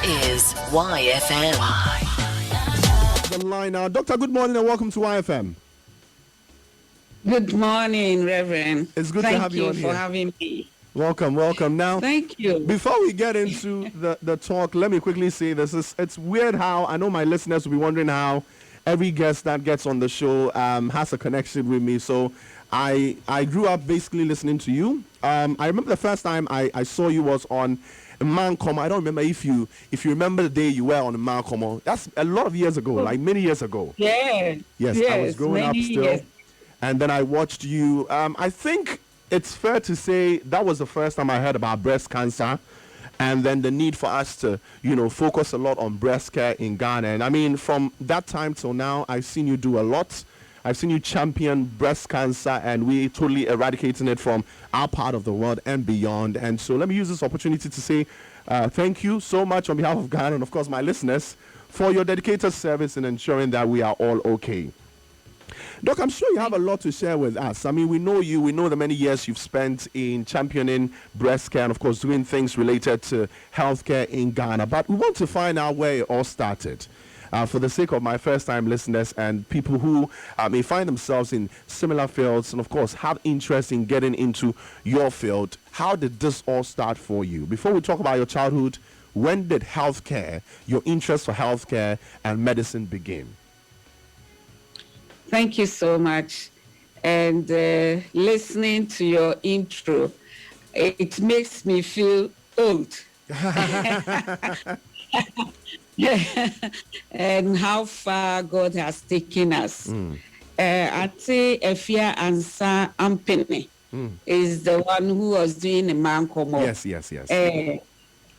is YFM. The line now. Doctor, good morning and welcome to YFM. Good morning, Reverend. It's good to have you on here. Thank you for having me. Welcome. Now, thank you. Before we get into the talk, let me quickly say this. It's weird how, I know my listeners will be wondering how every guest that gets on the show has a connection with me. So I grew up basically listening to you. I remember the first time I saw you was on Mancomo. I don't remember if you remember the day you were on Mancomo. That's a lot of years ago, like many years ago. Yeah. Yes, I was growing up still. Years. And then I watched you. I think it's fair to say that was the first time I heard about breast cancer, and then the need for us to, focus a lot on breast care in Ghana. And I mean, from that time till now, I've seen you do a lot. I've seen you champion breast cancer, and we totally eradicating it from our part of the world and beyond. And so let me use this opportunity to say thank you so much on behalf of Ghana and, of course, my listeners for your dedicated service in ensuring that we are all okay. Doc, I'm sure you have a lot to share with us. I mean, we know you. We know the many years you've spent in championing breast care and, of course, doing things related to healthcare in Ghana. But we want to find out where it all started. For the sake of my first-time listeners and people who may find themselves in similar fields and, of course, have interest in getting into your field, how did this all start for you? Before we talk about your childhood, when did healthcare, your interest for healthcare and medicine begin? Thank you so much. And listening to your intro, it makes me feel old. And how far God has taken us. Ate Efia Ansa Ampene is the one who was doing the Mancomo. Yes.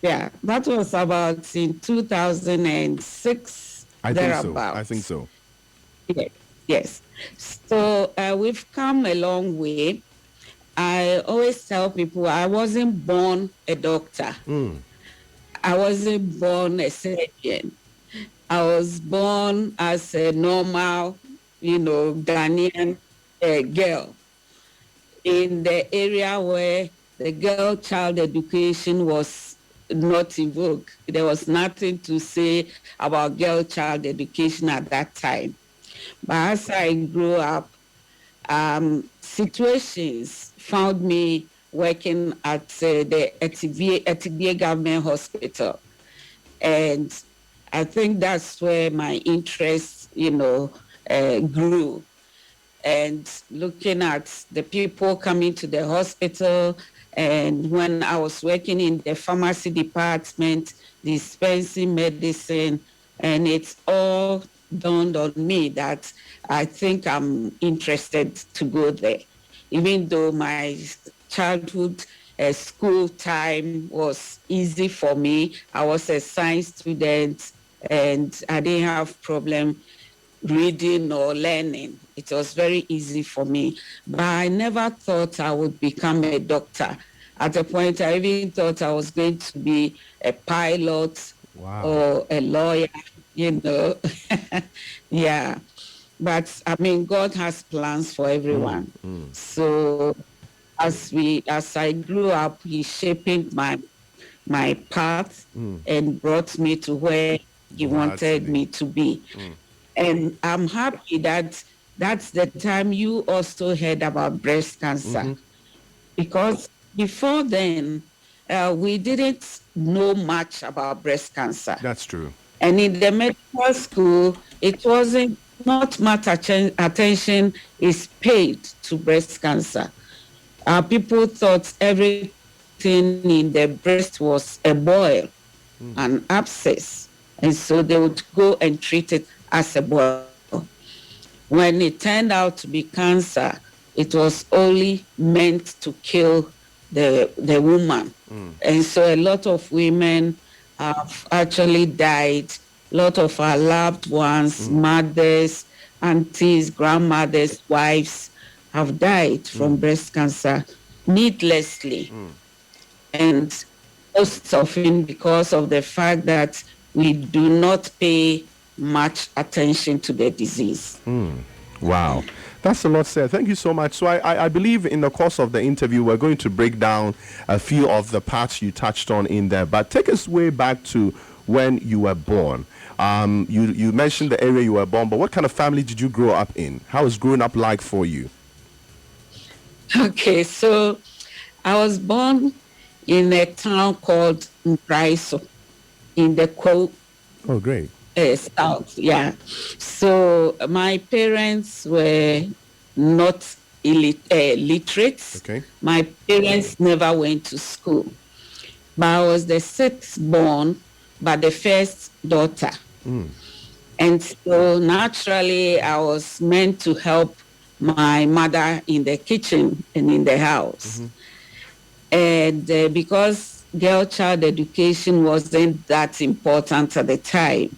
Yeah, that was about in 2006. I think so. Yes. So we've come a long way. I always tell people I wasn't born a doctor. I wasn't born a surgeon. I was born as a normal, Ghanaian girl in the area where the girl child education was not in vogue. There was nothing to say about girl child education at that time. But as I grew up, situations found me working at the Etibie Government Hospital. And I think that's where my interest, grew. And looking at the people coming to the hospital, and when I was working in the pharmacy department, dispensing medicine, and it's all dawned on me that I think I'm interested to go there. Even though my childhood school time was easy for me, I was a science student and I didn't have problem reading or learning. It was very easy for me. But I never thought I would become a doctor. At a point, I even thought I was going to be a pilot or a lawyer. Yeah. But I mean, God has plans for everyone. So as I grew up, He shaped my path and brought me to where He wanted me to be. And I'm happy that that's the time you also heard about breast cancer. Because before then, we didn't know much about breast cancer. That's true. And in the medical school, it wasn't not much attention is paid to breast cancer. People thought everything in the breast was a boil, an abscess, and so they would go and treat it as a boil. When it turned out to be cancer, it was only meant to kill the woman. And so a lot of women have actually died. A lot of our loved ones, mothers, aunties, grandmothers, wives have died from breast cancer needlessly. And most often because of the fact that we do not pay much attention to the disease. Wow. That's a lot said. Thank you so much. So I believe in the course of the interview, we're going to break down a few of the parts you touched on in there. But take us way back to when you were born. You mentioned the area you were born, but what kind of family did you grow up in? How was growing up like for you? Okay, so I was born in a town called Prez in the Oh, great. South. Yeah. So my parents were not literate. Okay. My parents never went to school. But I was the sixth born, but the first daughter. And so naturally, I was meant to help my mother in the kitchen and in the house. And because girl child education wasn't that important at the time,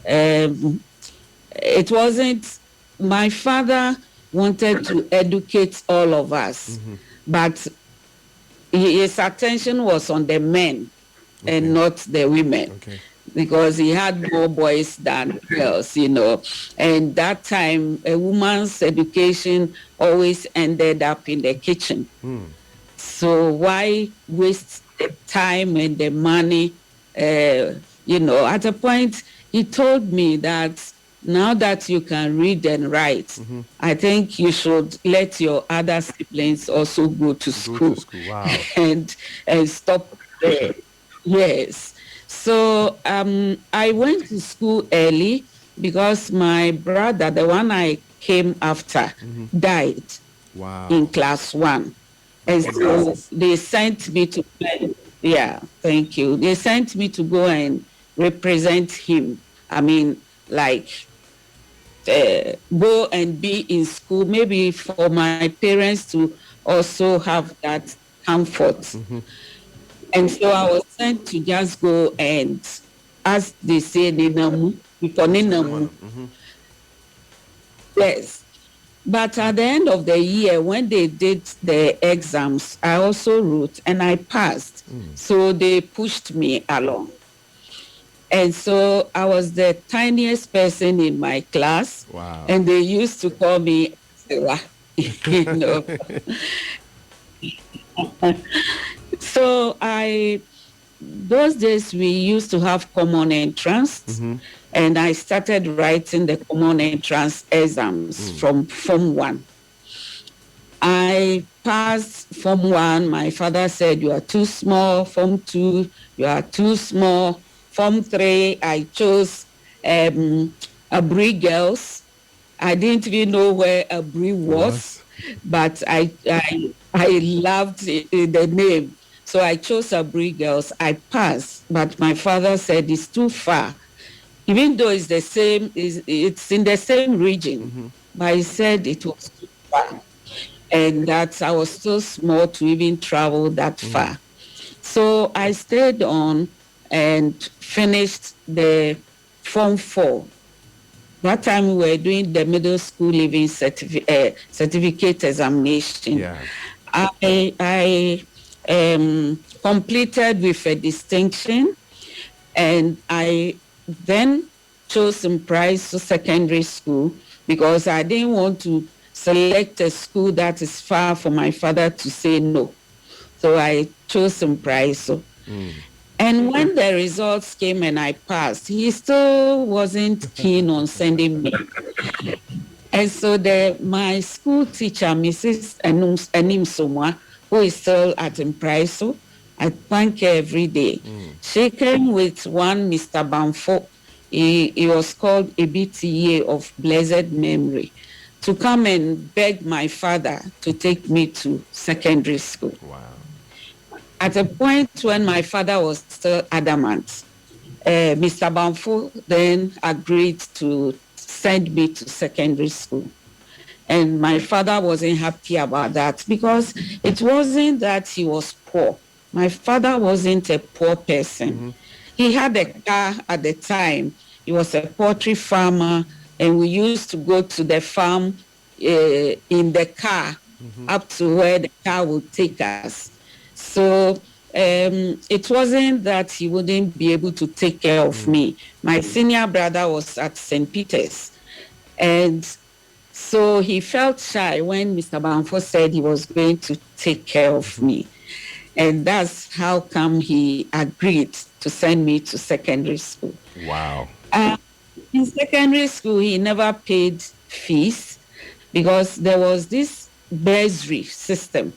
it wasn't, my father wanted to educate all of us, but his attention was on the men and not the women. Okay. Because he had more boys than girls, you know. And that time, a woman's education always ended up in the kitchen. So why waste the time and the money? You know, at a point, he told me that now that you can read and write, I think you should let your other siblings also go to school. Wow. and stop there. Yes. So I went to school early because my brother, the one I came after, died in class 1. And so they sent me to, thank you. They sent me to go and represent him. I mean, like, go and be in school, maybe for my parents to also have that comfort. And so I was sent to just go and, as they say, Ninamu, before Ninamu. Yes. But at the end of the year, when they did the exams, I also wrote and I passed. So they pushed me along. And so I was the tiniest person in my class. Wow. And they used to call me Sarah, you know. So those days we used to have common entrance, and I started writing the common entrance exams from Form 1. I passed Form 1. My father said, you are too small. Form 2, you are too small. Form 3, I chose Abri girls. I didn't even know where Abri was, but I loved the name. So I chose Abri girls. I passed, but my father said it's too far. Even though it's the same, it's in the same region, but he said it was too far, and that I was too small to even travel that far. So I stayed on and finished the Form 4. That time we were doing the middle school living certificate examination. Yeah. I completed with a distinction, and I then chose Prez to secondary school because I didn't want to select a school that is far for my father to say no. So I chose Prez. And when the results came and I passed, he still wasn't keen on sending me. And so my school teacher, Mrs. Anim Somwa, who is still at Impraiso, I thank her every day. She came with one Mr. Banfo. He was called a BTA of blessed memory, to come and beg my father to take me to secondary school. Wow. At a point when my father was still adamant, Mr. Banfo then agreed to send me to secondary school. And my father wasn't happy about that because it wasn't that he was poor. My father wasn't a poor person. He had a car at the time. He was a poultry farmer, and we used to go to the farm in the car up to where the car would take us. So it wasn't that he wouldn't be able to take care of me. My senior brother was at St. Peter's, and so he felt shy when Mr. Banfo said he was going to take care of me. And that's how come he agreed to send me to secondary school. Wow. In secondary school, he never paid fees because there was this bursary system.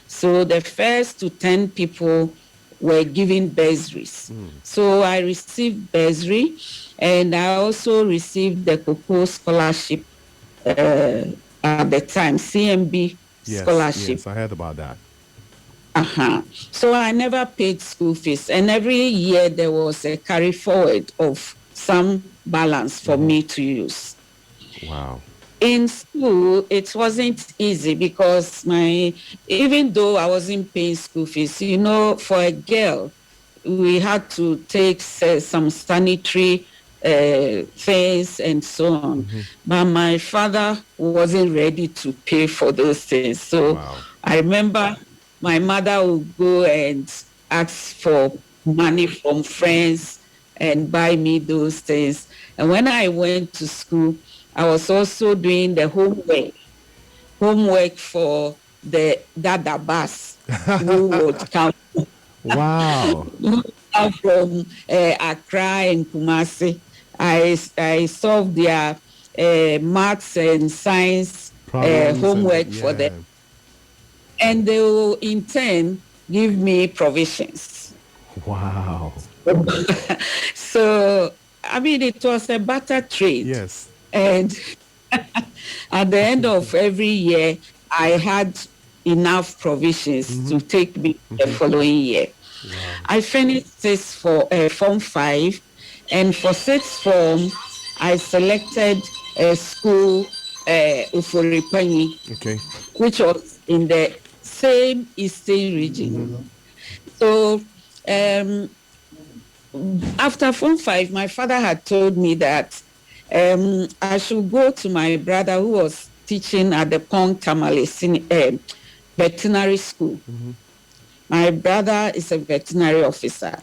So the first to 10 people were given bursaries. So I received bursary, and I also received the Cocoa Scholarship at the time, CMB scholarship. Yes, I heard about that. So I never paid school fees, and every year there was a carry forward of some balance for me to use. Wow. In school, it wasn't easy because even though I wasn't paying school fees, for a girl, we had to take some sanitary things and so on. But my father wasn't ready to pay for those things. So I remember my mother would go and ask for money from friends and buy me those things. And when I went to school, I was also doing the homework for the Dada bus who would come. Wow. From Accra and Kumasi. I solved their maths and science homework for them. And they will in turn give me provisions. Wow. So, it was a barter trade. Yes. And at the end of every year, I had enough provisions to take me the following year. Wow. I finished Form 5, and for sixth form, I selected a school, Uforipanyi, which was in the same eastern region. So after Form 5, my father had told me that I should go to my brother who was teaching at the Pong Tamale veterinary school. My brother is a veterinary officer.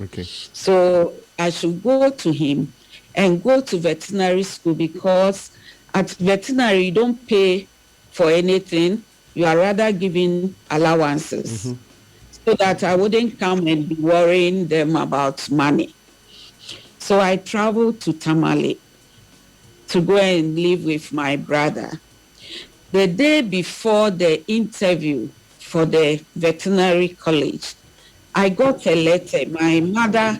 So I should go to him and go to veterinary school, because at veterinary, you don't pay for anything. You are rather given allowances, so that I wouldn't come and be worrying them about money. So I traveled to Tamale to go and live with my brother. The day before the interview for the veterinary college, I got a letter. My mother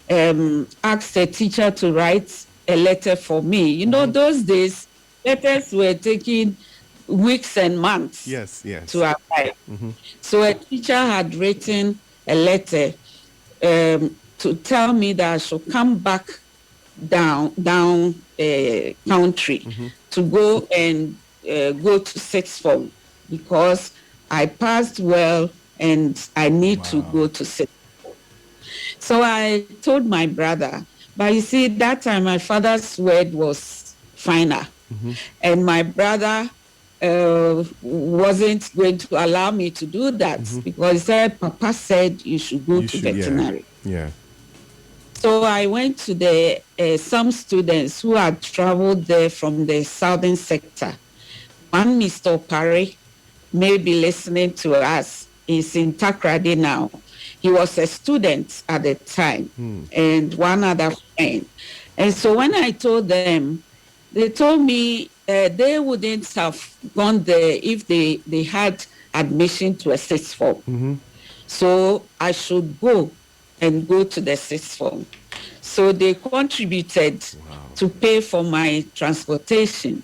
asked the teacher to write a letter for me. Those days, letters were taking weeks and months to arrive. So a teacher had written a letter to tell me that I should come back down country to go and go to sixth form, because I passed well and I need to go to sixth form. So I told my brother, but you see, that time my father's word was final, and my brother wasn't going to allow me to do that, because he said, Papa said you should go to veterinary. Yeah. So I went to some students who had traveled there from the southern sector. One, Mr. Opare, may be listening to us. He's in Takrady now. He was a student at the time, and one other friend. And so when I told them, they told me they wouldn't have gone there if they had admission to a sixth form. So I should go to the sixth form. So they contributed to pay for my transportation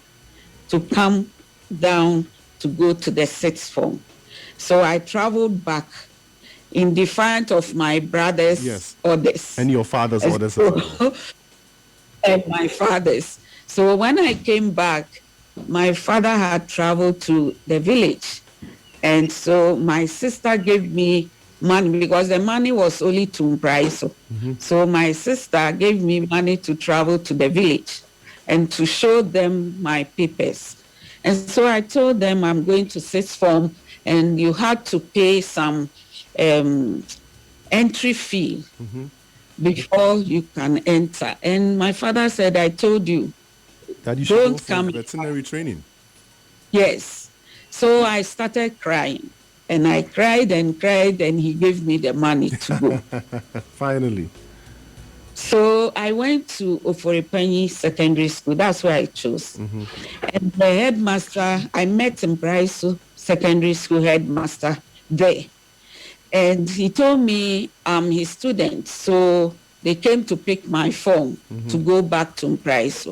to come down to go to the sixth form. So I traveled back in defiance of my brother's orders. And your father's orders as well. And my father's. So when I came back, my father had traveled to the village. And so my sister gave me money, because the money was only to Prez. So my sister gave me money to travel to the village and to show them my papers. And so I told them I'm going to sixth form, and you had to pay some entry fee before you can enter. And my father said, I told you, that you should go for veterinary training. Yes. So I started crying. And I cried and cried, and he gave me the money to go. Finally. So I went to Oforipanyi Secondary School. That's where I chose. And the headmaster, I met in Prez Secondary School headmaster there. And he told me I'm his student. So they came to pick my form to go back to Prez.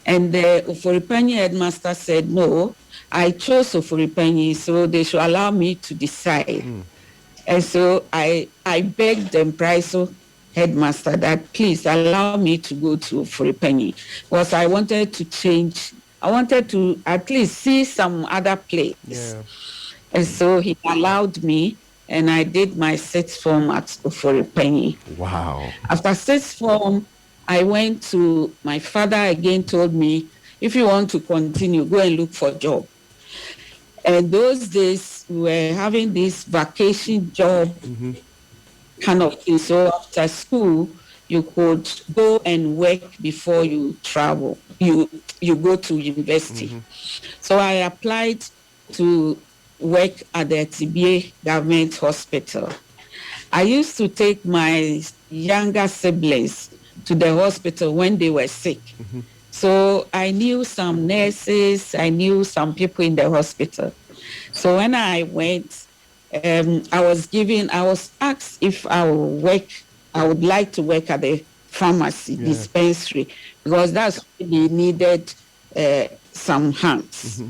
And the Oforipanyi headmaster said, no, I chose Oforipanyi, so they should allow me to decide. And so I begged the Prez headmaster that please allow me to go to Oforipanyi, because I wanted to change. I wanted to at least see some other place. Yeah. And so he allowed me, and I did my sixth form at Oforipanyi. Wow. After sixth form, I went to, my father again told me, if you want to continue, go and look for a job. And those days, we were having this vacation job kind of thing. So after school, you could go and work before you travel. You go to university. So I applied to work at the Etibie Government Hospital. I used to take my younger siblings to the hospital when they were sick. So I knew some nurses, I knew some people in the hospital. So when I went, I was asked if I would like to work at the pharmacy dispensary, because that's where they needed some hands.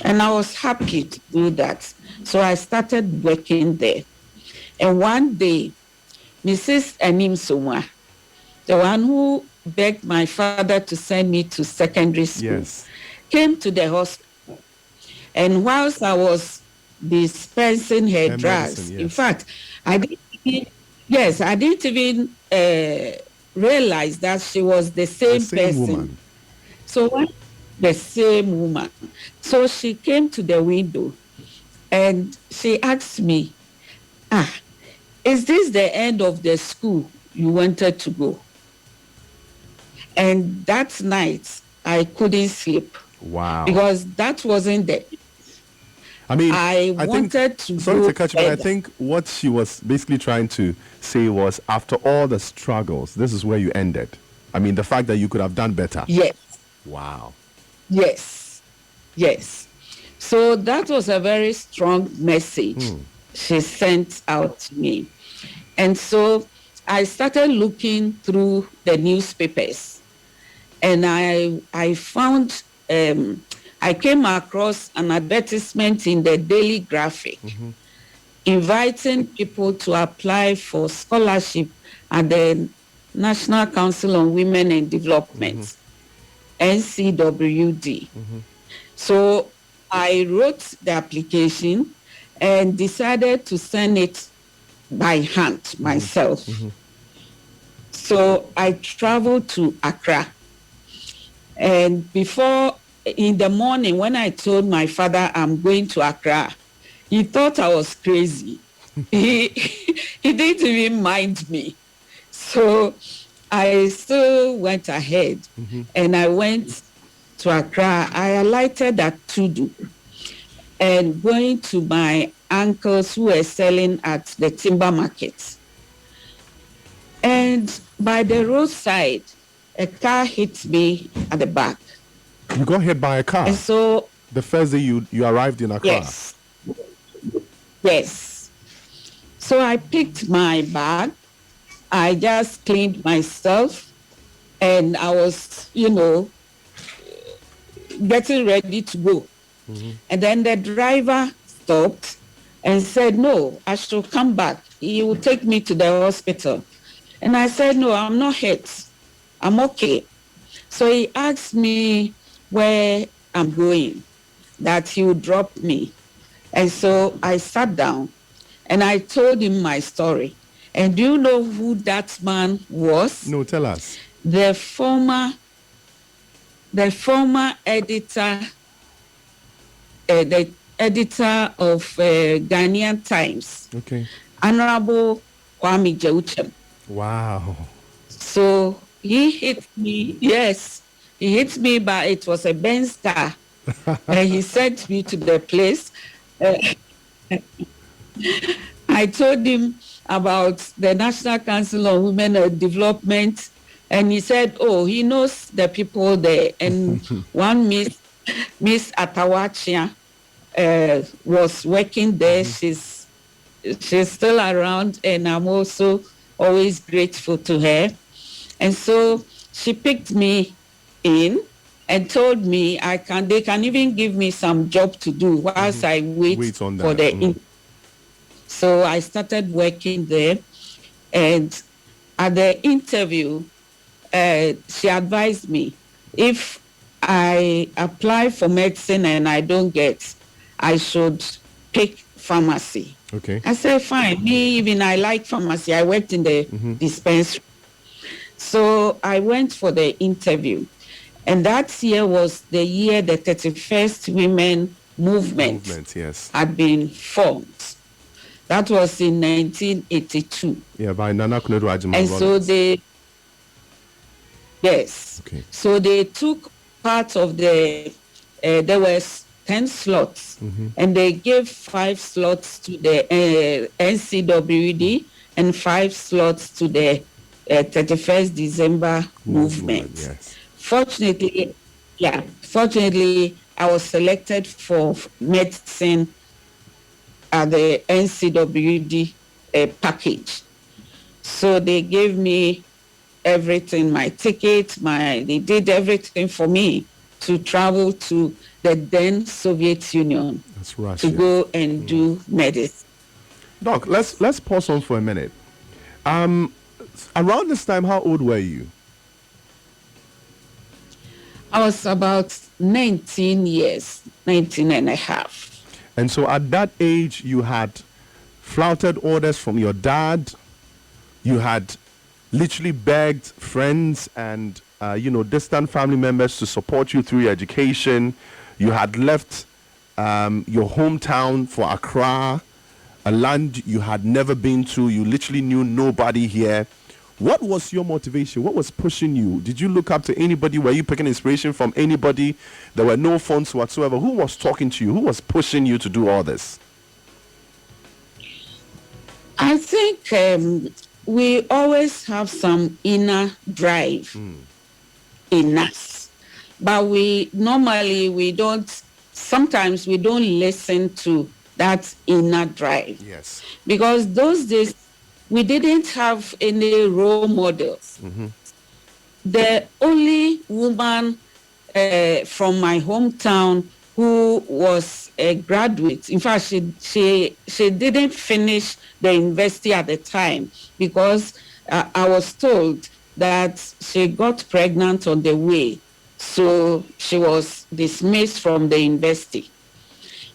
And I was happy to do that. So I started working there. And one day, Mrs. Anim Soma, the one who begged my father to send me to secondary school, came to the hospital. And whilst I was dispensing her drugs, in fact, I didn't even realize that she was the same person. Woman. So the same woman. So she came to the window and she asked me, is this the end of the school you wanted to go? And that night, I couldn't sleep. Wow. Because that wasn't the... I mean, I wanted to sorry go to cut you, but I further. think what she was basically trying to say was, after all the struggles, this is where you ended. I mean, the fact that you could have done better. Yes. Wow. Yes. Yes. So that was a very strong message she sent out to me. And so I started looking through the newspapers, and I found, I came across an advertisement in the Daily Graphic inviting people to apply for scholarship at the National Council on Women and Development, NCWD. So I wrote the application and decided to send it by hand myself. So I traveled to Accra. And in the morning, when I told my father I'm going to Accra, he thought I was crazy. He didn't even mind me. So I still went ahead and I went to Accra. I alighted at Tudu and going to my uncles who were selling at the timber market. And by the roadside, a car hit me at the back. You got hit by a car? And so... The first day you arrived in Accra? Yes. Yes. So I picked my bag. I just cleaned myself. And I was, getting ready to go. And then the driver stopped and said, no, I should come back. He will take me to the hospital. And I said, no, I'm not hurt. I'm okay. So he asked me where I'm going, that he would drop me. And so I sat down and I told him my story. And do you know who that man was? No, tell us. The former editor, the editor of Ghanaian Times. Okay. Honorable Kwame Jauchem. Wow. So he hit me, yes, he hit me, but it was a Benz car. And he sent me to the place. I told him about the National Council on Women Development, and he said, "Oh, he knows the people there." And one Miss Atawachia was working there. She's still around, and I'm also always grateful to her. And so she picked me in and told me they can even give me some job to do whilst I wait on for that. the. So I started working there, and at the interview, she advised me if I apply for medicine and I don't get, I should pick pharmacy. Okay. I said, fine. Me, even I like pharmacy. I worked in the dispensary. So I went for the interview. And that year was the year the 31st Women Movement yes. had been formed. That was in 1982. Yeah, by Nana Kunedu Ajima. And so yes. Okay. So they took part of there was 10 slots, and they gave 5 slots to the NCWD and 5 slots to the 31st December movement. Yes. Fortunately, I was selected for medicine at the NCWD package. So they gave me everything, my ticket, they did everything for me to travel to the then Soviet Union. That's Russia. To go and do medicine. Doc, let's pause on for a minute. Around this time, how old were you? I was about 19 and a half. And so at that age, you had flouted orders from your dad. You had literally begged friends and, distant family members to support you through your education. You had left your hometown for Accra, a land you had never been to. You literally knew nobody here. What was your motivation? What was pushing you? Did you look up to anybody? Were you picking inspiration from anybody? There were no funds whatsoever. Who was talking to you? Who was pushing you to do all this? I think we always have some inner drive in us. But sometimes we don't listen to that inner drive. Yes. Because those days, we didn't have any role models. The only woman from my hometown who was a graduate, in fact, she didn't finish the university at the time because I was told that she got pregnant on the way. So she was dismissed from the university.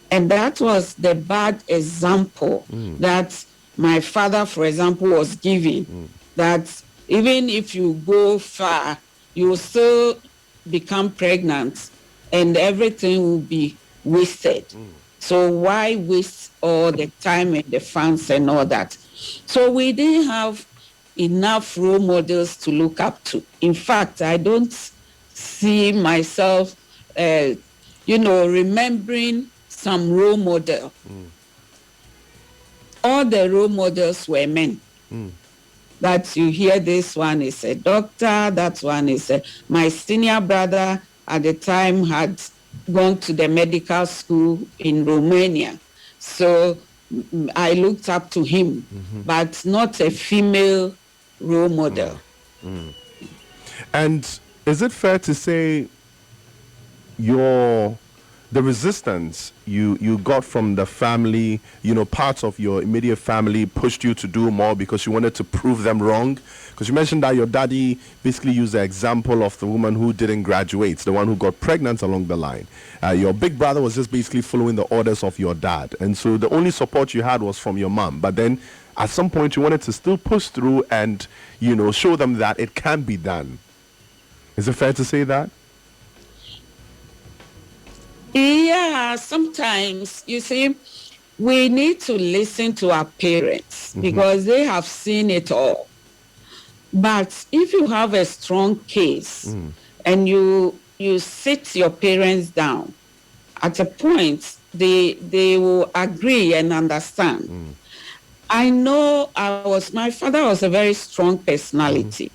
And that was the bad example that my father, for example, was giving, that even if you go far, you will still become pregnant and everything will be wasted. So why waste all the time and the funds and all that? So we didn't have enough role models to look up to. In fact, I don't see myself, remembering some role model. All the role models were men. That you hear this one is a doctor, that one is my senior brother at the time had gone to the medical school in Romania. So I looked up to him, but not a female role model. And is it fair to say the resistance you got from the family, parts of your immediate family pushed you to do more because you wanted to prove them wrong? Because you mentioned that your daddy basically used the example of the woman who didn't graduate, the one who got pregnant along the line. Your big brother was just basically following the orders of your dad. And so the only support you had was from your mom. But then at some point you wanted to still push through and, show them that it can be done. Is it fair to say that? Yeah, sometimes, you see, we need to listen to our parents because they have seen it all. But if you have a strong case and you sit your parents down at a point, they will agree and understand. I know my father was a very strong personality.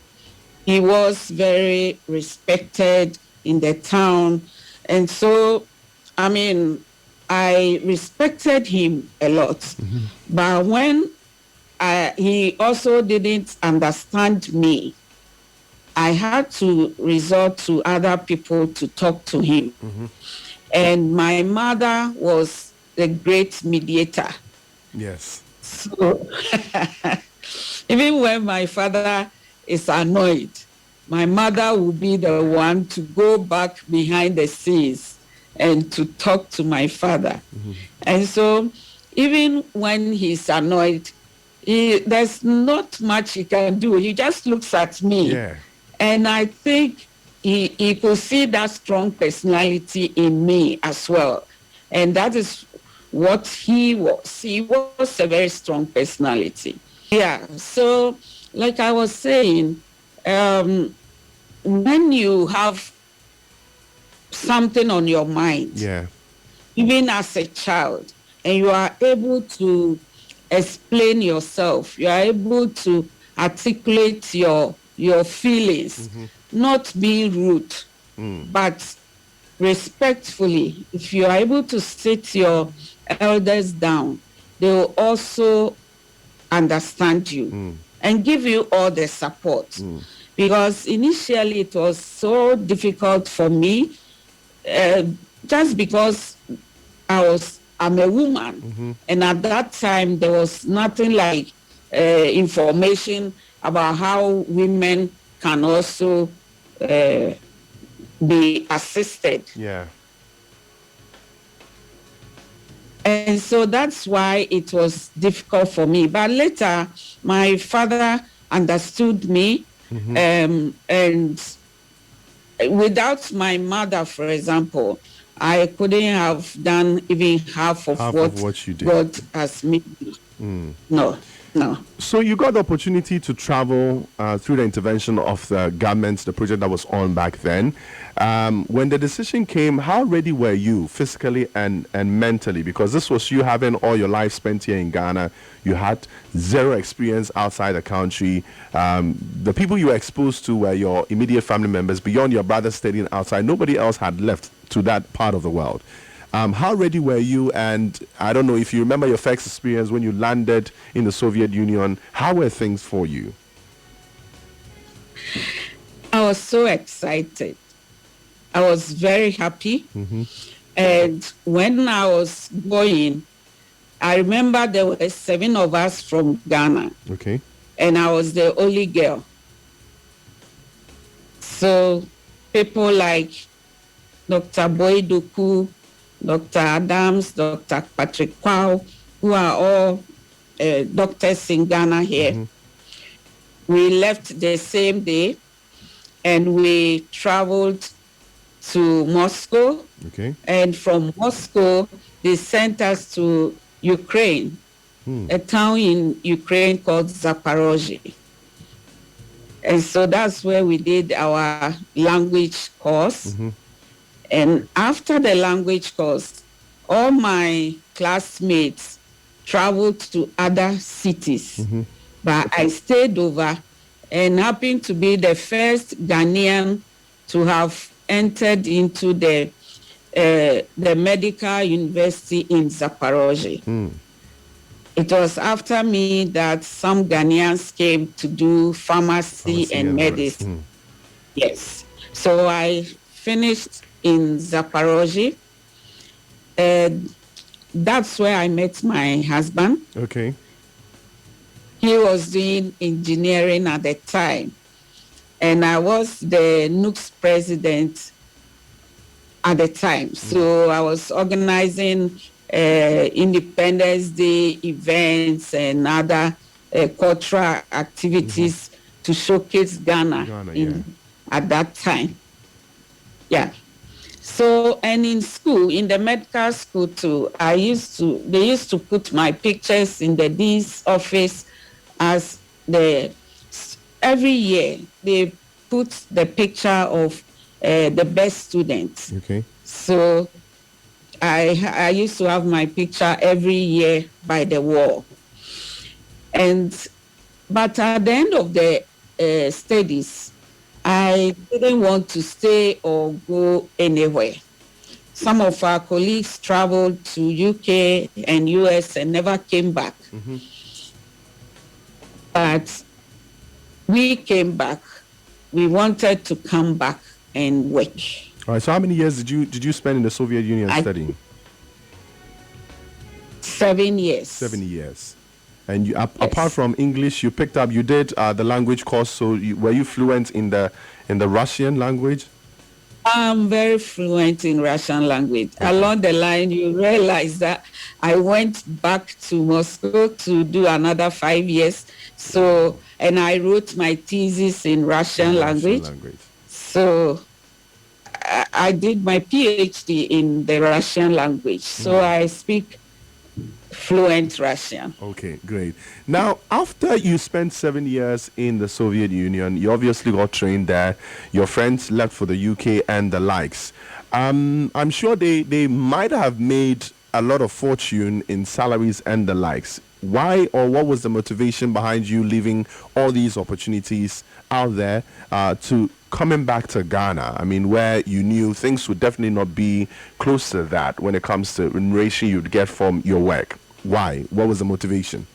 He was very respected in the town. And so, I mean, I respected him a lot. But when he also didn't understand me, I had to resort to other people to talk to him. And my mother was the great mediator. Yes. So even when my father is annoyed, my mother will be the one to go back behind the scenes and to talk to my father. And so even when he's annoyed, there's not much he can do. He just looks at me. Yeah. And I think he could see that strong personality in me as well. And that is what he was. He was a very strong personality. Yeah. So, like I was saying, when you have something on your mind, Yeah. even as a child, and you are able to explain yourself, you are able to articulate your feelings, not being rude, but respectfully. If you are able to sit your elders down, they will also understand you and give you all the support. Because initially it was so difficult for me, just because I'm a woman, and at that time there was nothing like information about how women can also be assisted. Yeah. And so that's why it was difficult for me. But later, my father understood me, and without my mother, for example, I couldn't have done even half of what you did. God has made me. No. So you got the opportunity to travel through the intervention of the government, the project that was on back then. When the decision came, how ready were you physically and mentally? Because this was you having all your life spent here in Ghana. You had zero experience outside the country. The people you were exposed to were your immediate family members. Beyond your brother studying outside, nobody else had left to that part of the world. How ready were you? And I don't know if you remember your first experience when you landed in the Soviet Union. How were things for you? I was so excited. I was very happy. And when I was going, I remember there were 7 of us from Ghana. Okay. And I was the only girl. So people like Dr. Boyduku, Dr. Adams, Dr. Patrick Kwao, who are all doctors in Ghana here. We left the same day and we traveled to Moscow. Okay. And from Moscow, they sent us to Ukraine, a town in Ukraine called Zaporozhye. And so that's where we did our language course. And after the language course, all my classmates traveled to other cities. But I stayed over and happened to be the first Ghanaian to have entered into the medical university in Zaporozhye. It was after me that some Ghanaians came to do pharmacy and medicine. Yes. So I finished in Zaporozhye. That's where I met my husband. Okay. He was doing engineering at the time. And I was the NUC's president at the time. So I was organizing Independence Day events and other cultural activities to showcase Ghana at that time. Yeah. So, and in school, in the medical school too, they used to put my pictures in the dean's office as every year they put the picture of the best students. Okay. So I used to have my picture every year by the wall. But at the end of the studies, I didn't want to stay or go anywhere. Some of our colleagues traveled to UK and US and never came back. Mm-hmm. But we came back. We wanted to come back and work. All right. So how many years did you spend in the Soviet Union studying? 7 years. 7 years. And you, apart from English, you did the language course. So were you fluent in the Russian language? I'm very fluent in Russian language. Okay. Along the line, you realize that I went back to Moscow to do another 5 years. So, and I wrote my thesis in Russian language. So I did my PhD in the Russian language. So I speak fluent Russian. Okay, great. Now, after you spent 7 years in the Soviet Union, you obviously got trained there. Your friends left for the UK and the likes. I'm sure they might have made a lot of fortune in salaries and the likes. Why or what was the motivation behind you leaving all these opportunities out there to coming back to Ghana? I mean, where you knew things would definitely not be close to that when it comes to remuneration you'd get from your work. Why? What was the motivation?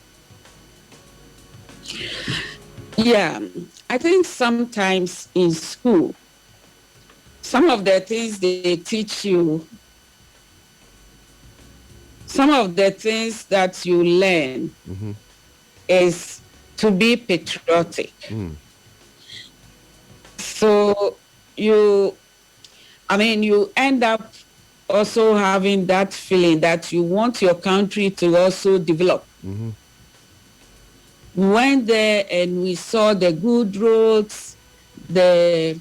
Yeah, I think sometimes in school, some of the things they teach you, some of the things that you learn is to be patriotic. So you end up also having that feeling that you want your country to also develop. We went there and we saw the good roads, the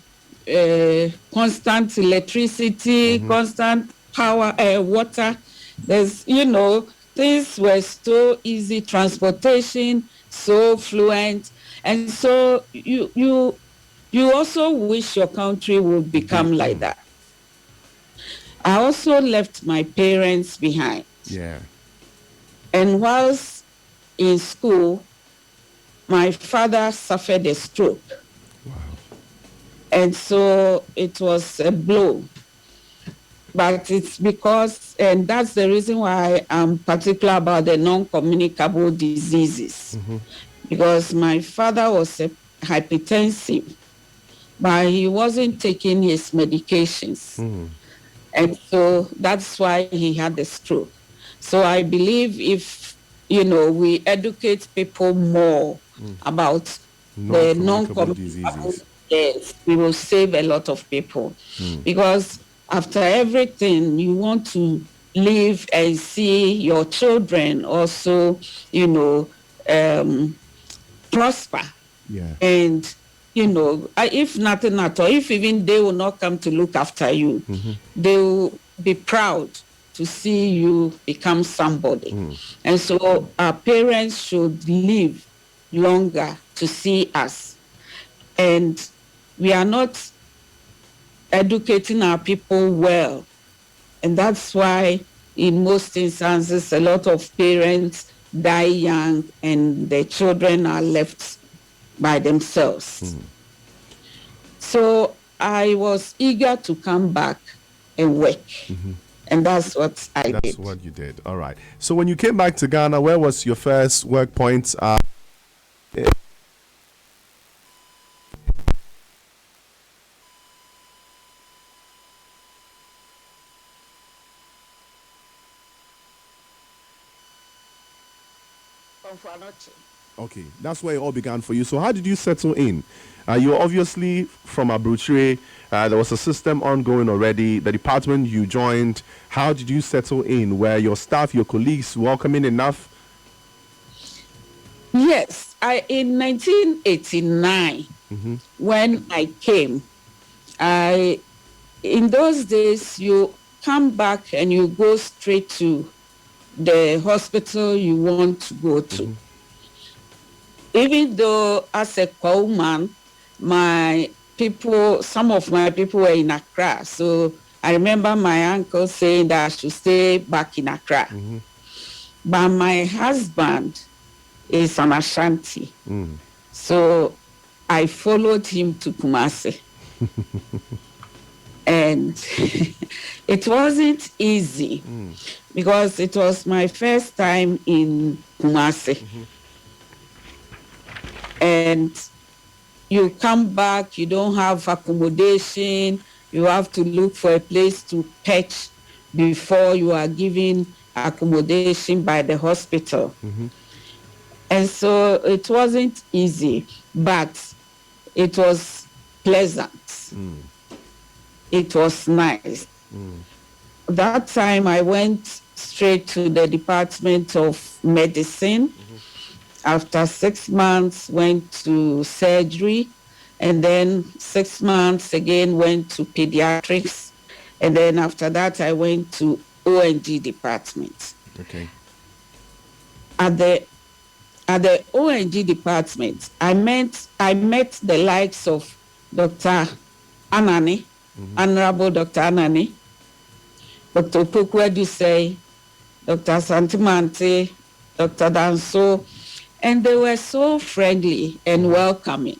constant electricity, constant power, water. There's, things were so easy, transportation, so fluent. And so you also wish your country would become like that. I also left my parents behind. Yeah. And whilst in school, my father suffered a stroke. Wow. And so it was a blow. But it's because, and that's the reason why I'm particular about the non-communicable diseases. Because my father was a hypertensive, but he wasn't taking his medications. And so that's why he had the stroke. So I believe if, we educate people more about the non-communicable diseases, yes, we will save a lot of people. Because after everything, you want to live and see your children also, prosper. Yeah. And if nothing at all, if even they will not come to look after you, they will be proud to see you become somebody. And so our parents should live longer to see us. And we are not educating our people well. And that's why in most instances, a lot of parents die young and their children are left by themselves. So I was eager to come back and work. And that's what I did. That's what you did. All right. So when you came back to Ghana, where was your first work point? Okay, that's where it all began for you. So how did you settle in? You were obviously from Abutre. There was a system ongoing already. The department you joined, how did you settle in? Were your staff, your colleagues welcoming enough? Yes, in 1989, when I came, in those days, you come back and you go straight to the hospital you want to go to. Even though as a co-man, some of my people were in Accra, so I remember my uncle saying that I should stay back in Accra. But my husband is an Ashanti. So I followed him to Kumasi. And it wasn't easy because it was my first time in Kumasi. And you come back, you don't have accommodation, you have to look for a place to pitch before you are given accommodation by the hospital. And so it wasn't easy, but it was pleasant. It was nice. That time I went straight to the Department of Medicine. After 6 months, went to surgery, and then 6 months again went to pediatrics, and then after that I went to ONG department. Okay. At the ONG department, I met the likes of Dr. Anani, Honorable Dr. Anani, Dr. Pukwedusei, Dr. Santimante, Dr. Danso, and they were so friendly and welcoming.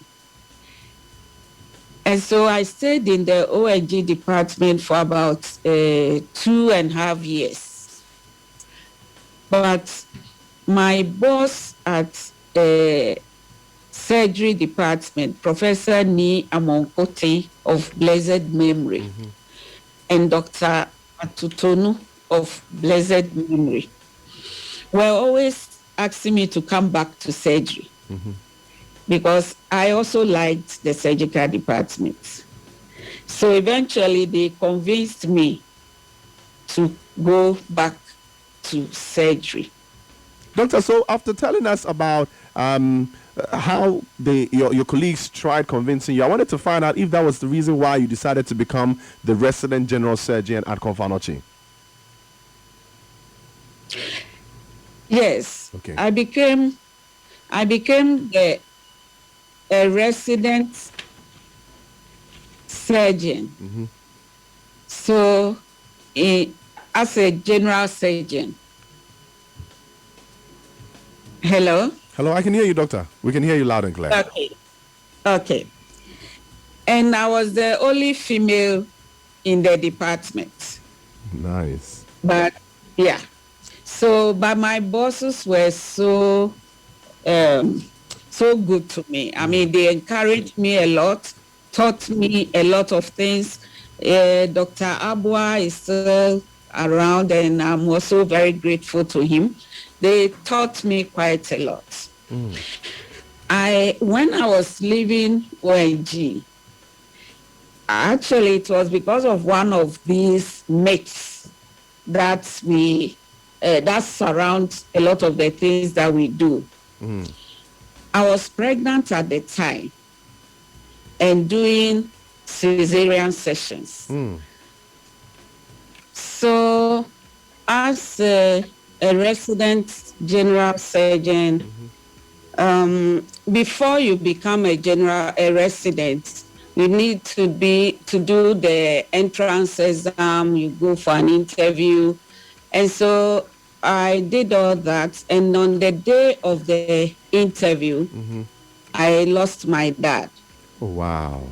And so I stayed in the ONG department for about 2.5 years. But my boss at surgery department, Professor Ni Amonkote of blessed memory, and Dr. Atutonu of blessed memory, were always asking me to come back to surgery because I also liked the surgical department. So eventually they convinced me to go back to surgery. Doctor, so after telling us about how your colleagues tried convincing you, I wanted to find out if that was the reason why you decided to become the resident general surgeon at Konfanochi. Yes. Okay. I became a resident surgeon. So as a general surgeon. Hello? Hello, I can hear you, doctor. We can hear you loud and clear. Okay. And I was the only female in the department. Nice. But yeah. So, but my bosses were so good to me. I mean, they encouraged me a lot, taught me a lot of things. Dr. Abua is still around, and I'm also very grateful to him. They taught me quite a lot. When I was leaving ONG, actually it was because of one of these myths that that surrounds a lot of the things that we do. I was pregnant at the time and doing cesarean sessions. So as a resident general surgeon, before you become a resident, you need to do the entrance exam, you go for an interview. And so I did all that. And on the day of the interview, I lost my dad. Oh, wow.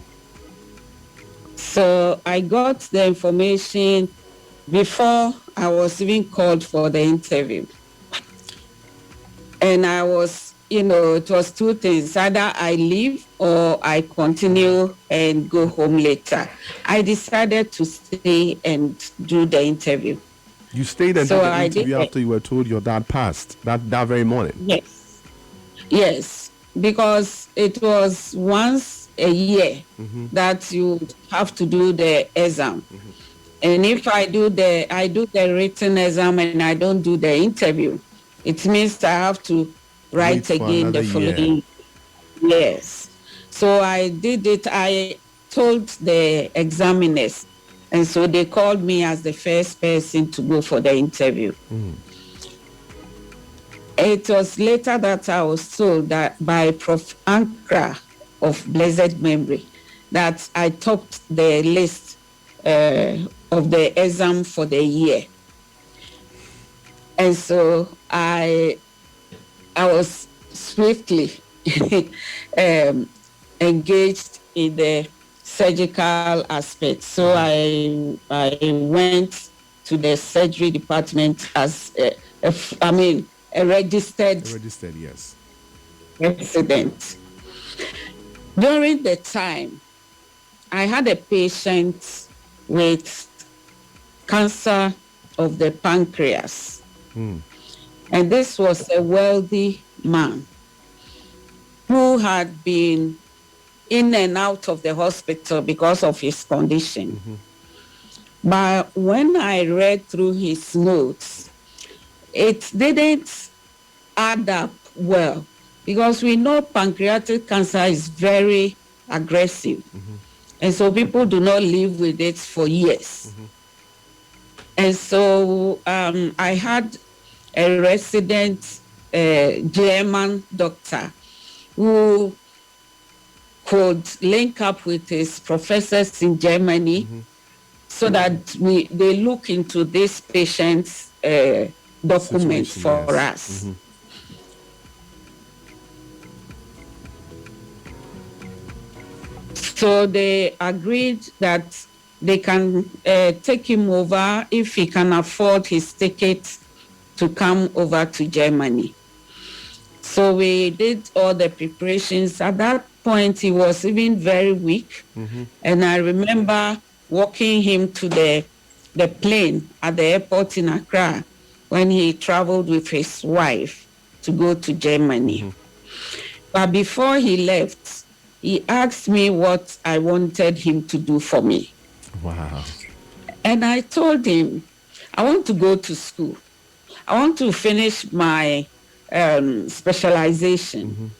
So I got the information before I was even called for the interview. And I was, it was two things. Either I leave or I continue and go home later. I decided to stay and do the interview. You stayed and did the interview after you were told your dad passed that very morning? Yes, because it was once a year that you have to do the exam. And if I do the written exam and I don't do the interview, it means I have to write again the following. Yes. So I did it. I told the examiners, and so they called me as the first person to go for the interview. It was later that I was told that by Prof. Ankra of blessed memory that I topped the list of the exam for the year. And so I was swiftly engaged in the surgical aspect. So I went to the surgery department as a registered yes, resident. During the time, I had a patient with cancer of the pancreas. And this was a wealthy man who had been in and out of the hospital because of his condition. But when I read through his notes, it didn't add up well, because we know pancreatic cancer is very aggressive. And so people do not live with it for years. And so I had a resident German doctor who could link up with his professors in Germany so that they look into this patient's document for us. So they agreed that they can take him over if he can afford his ticket to come over to Germany. So we did all the preparations. At that point, he was even very weak. And I remember walking him to the plane at the airport in Accra when he traveled with his wife to go to Germany. But before he left, he asked me what I wanted him to do for me. Wow. And I told him, I want to go to school. I want to finish my specialization.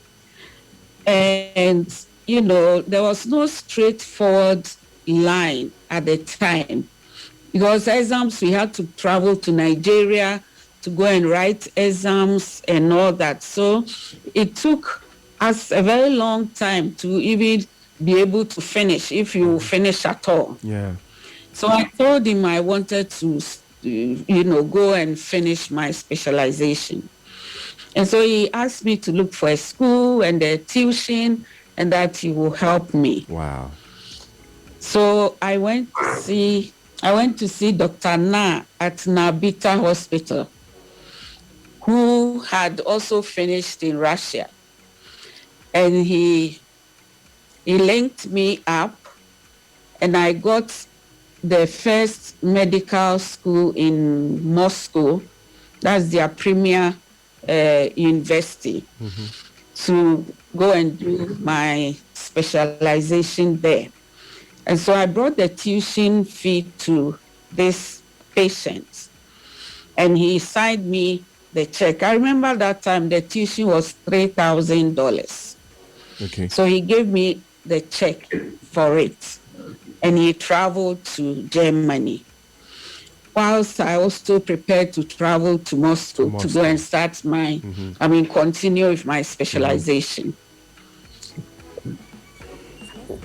And, you know, there was no straightforward line at the time, because exams, we had to travel to Nigeria to go and write exams and all that. So it took us a very long time to even be able to finish, if you finish at all. Yeah. So I told him I wanted to, you know, go and finish my specialization. And so he asked me to look for a school and a tuition, and that he will help me. Wow. So I went to see Dr. Na at Nabita Hospital, who had also finished in Russia. And he linked me up, and I got the first medical school in Moscow. That's their premier university, to go and do my specialization there. And so I brought the tuition fee to this patient, and he signed me the check. I remember that time the tuition was $3,000. Okay. So he gave me the check for it, and he traveled to Germany. Whilst I also prepared to travel to Moscow to go and start my, continue with my specialization.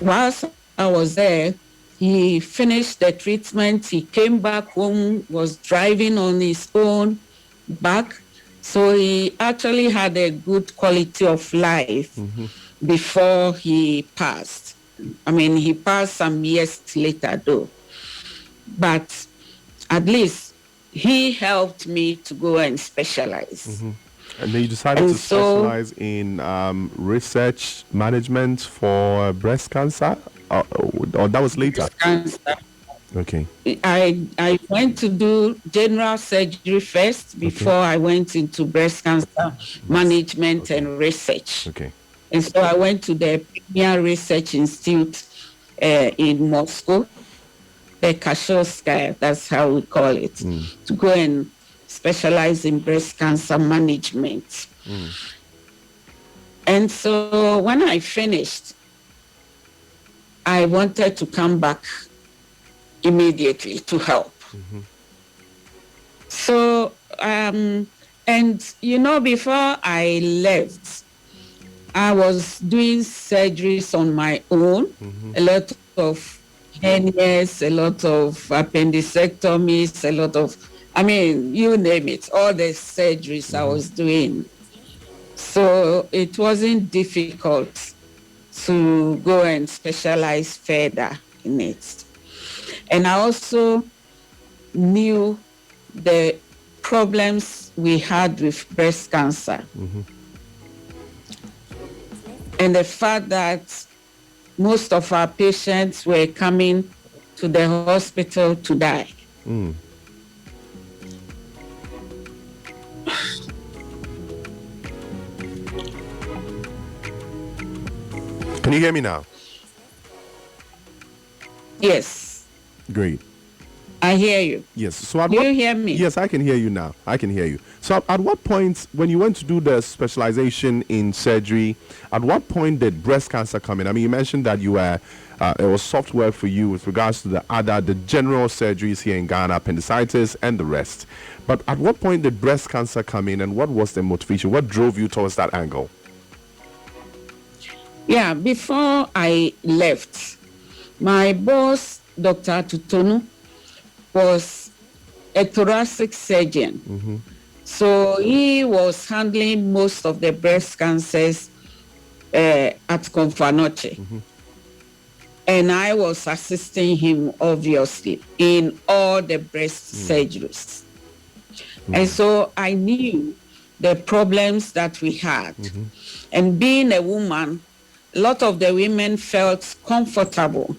Whilst I was there, he finished the treatment. He came back home, was driving on his own back. So he actually had a good quality of life before he passed. I mean, he passed some years later though. But at least he helped me to go and specialize. And then you decided to specialize in research management for breast cancer? Or that was later? Cancer. Okay. I went to do general surgery first before I went into breast cancer management and research. Okay. And so I went to the Premier Research Institute in Moscow, the Kashovskaya, that's how we call it, to go and specialize in breast cancer management. And so when I finished, I wanted to come back immediately to help. So, and you know, before I left, I was doing surgeries on my own, a lot of hernias, a lot of appendectomies, a lot of, you name it, all the surgeries I was doing. So it wasn't difficult to go and specialize further in it. And I also knew the problems we had with breast cancer. And the fact that most of our patients were coming to the hospital to die. Mm. Can you hear me now? Yes. Great. I hear you. Yes. So Do you hear me? Yes, I can hear you now. I can hear you. So at what point, when you went to do the specialization in surgery, at what point did breast cancer come in? I mean, you mentioned that you were, it was software for you with regards to the Addai, the general surgeries here in Ghana, appendicitis and the rest. But at what point did breast cancer come in, and what was the motivation? What drove you towards that angle? Yeah, before I left, my boss, Dr. Tutonu, was a thoracic surgeon. So he was handling most of the breast cancers at Confanoche. And I was assisting him, obviously, in all the breast surgeries. And so I knew the problems that we had. And being a woman, a lot of the women felt comfortable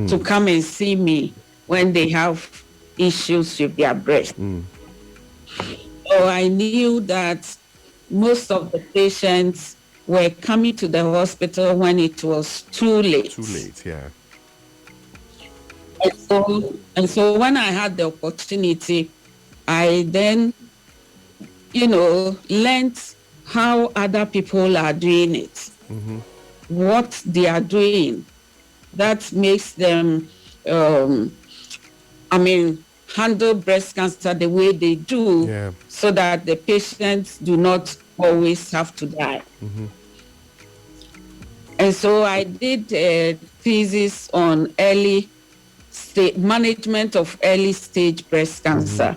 to come and see me when they have issues with their breast. So I knew that most of the patients were coming to the hospital when it was too late. Too late, yeah. And so when I had the opportunity, I then, learned how other people are doing it, what they are doing that makes them, handle breast cancer the way they do, so that the patients do not always have to die. And so I did a thesis on management of early stage breast cancer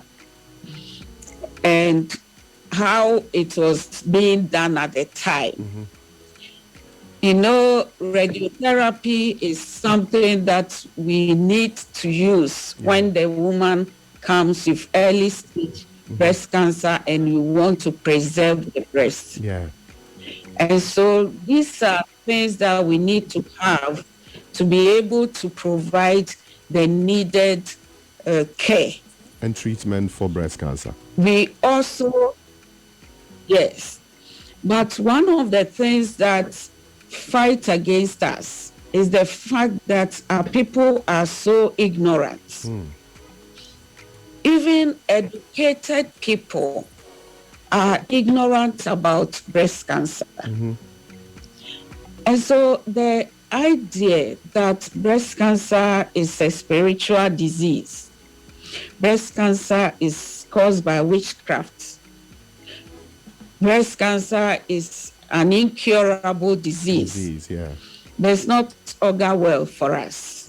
and how it was being done at the time. Radiotherapy is something that we need to use when the woman comes with early stage breast cancer and you want to preserve the breast. Yeah. And so these are things that we need to have to be able to provide the needed care. And treatment for breast cancer. We also, yes, but one of the things that fight against us is the fact that our people are so ignorant. Even educated people are ignorant about breast cancer. And so the idea that breast cancer is a spiritual disease, breast cancer is caused by witchcraft, breast cancer is an incurable disease, does not augur well for us.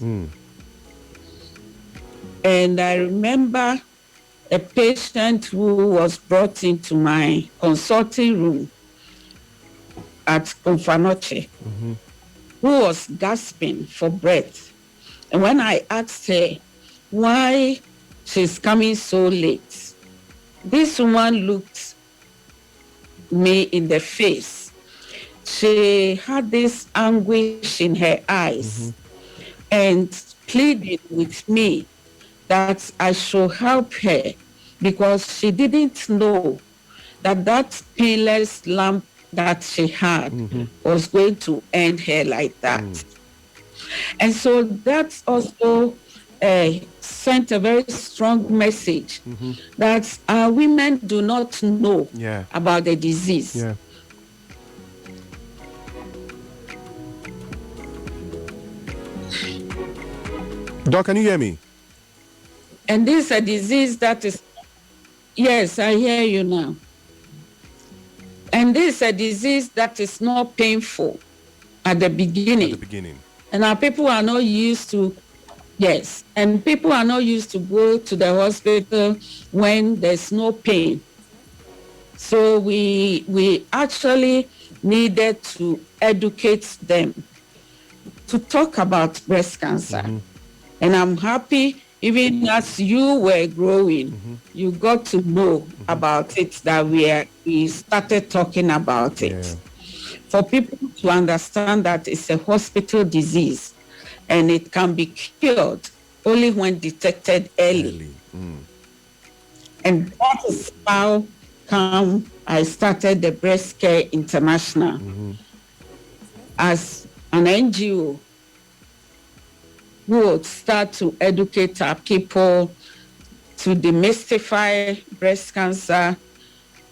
And I remember a patient who was brought into my consulting room at Confanoche, who was gasping for breath. And when I asked her why she's coming so late, this woman looked me in the face. She had this anguish in her eyes and pleaded with me that I should help her because she didn't know that painless lamp that she had was going to end her like that. And so that also sent a very strong message that our women do not know about the disease. Doc, can you hear me? And this is a disease that is, yes, I hear you now. And this is a disease that is not painful at the beginning. And our people are not used to Yes, and people are not used to go to the hospital when there's no pain. So we actually needed to educate them to talk about breast cancer. And I'm happy, even as you were growing, you got to know about it, that we started talking about it. For people to understand that it's a hospital disease and it can be cured only when detected early. And that is how come I started the Breast Care International as an NGO who would start to educate our people, to demystify breast cancer,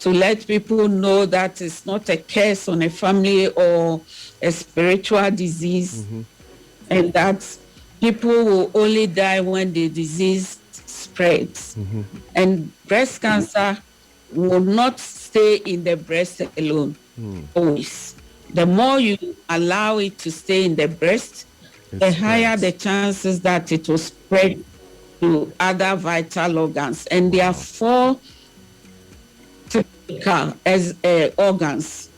to let people know that it's not a curse on a family or a spiritual disease, and that people will only die when the disease spreads. And breast cancer will not stay in the breast alone, always. The more you allow it to stay in the breast, the higher the chances that it will spread to other vital organs. And there are 4 typical organs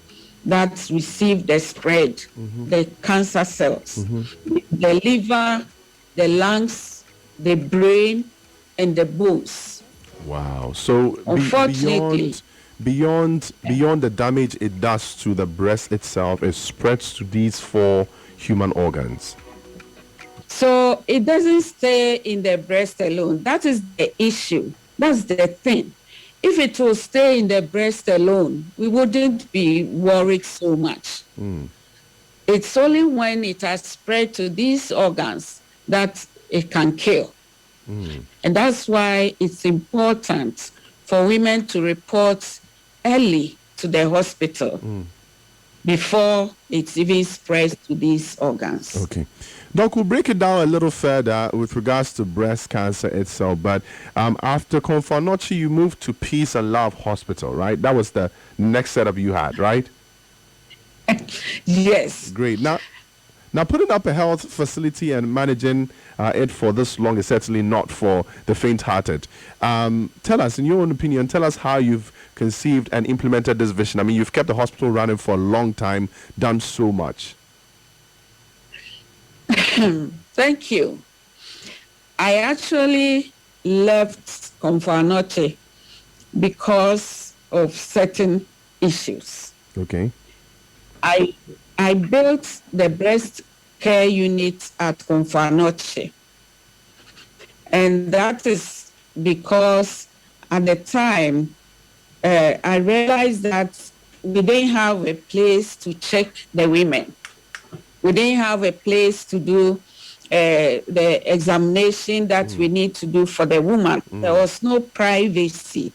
that receive the spread, the cancer cells: the liver, the lungs, the brain, and the bones. Wow. So Unfortunately, beyond the damage it does to the breast itself, it spreads to these 4 human organs. so it doesn't stay in the breast alone. That is the issue. That's the thing. If it will stay in the breast alone, we wouldn't be worried so much. It's only when it has spread to these organs that it can kill. And that's why it's important for women to report early to the hospital before it even spreads to these organs. Okay. Doc, we'll break it down a little further with regards to breast cancer itself. But after Confanochi, you moved to Peace and Love Hospital, right? That was the next setup you had, right? Yes. Great. Now, putting up a health facility and managing it for this long is certainly not for the faint-hearted. Tell us, in your own opinion, tell us how you've conceived and implemented this vision. I mean, you've kept the hospital running for a long time, done so much. Thank you. I actually left Confanochi because of certain issues. Okay. I built the breast care unit at Confanochi. And that is because at the time, I realized that we didn't have a place to check the women. We didn't have a place to do the examination that we need to do for the woman. There was no privacy.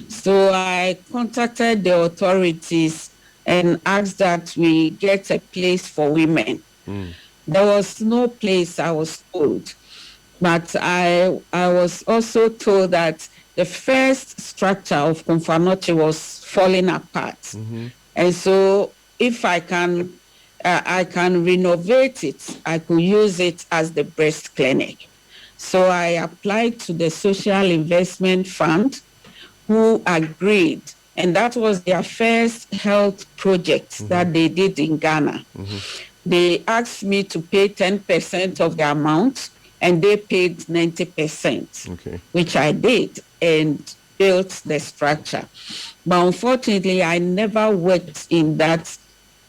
So I contacted the authorities and asked that we get a place for women. There was no place, I was told. But I was also told that the first structure of Confanochi was falling apart. And so if I can renovate it, I could use it as the breast clinic. So I applied to the Social Investment Fund, who agreed. And that was their first health project that they did in Ghana. They asked me to pay 10% of the amount, and they paid 90%, which I did and built the structure. But unfortunately, I never worked in that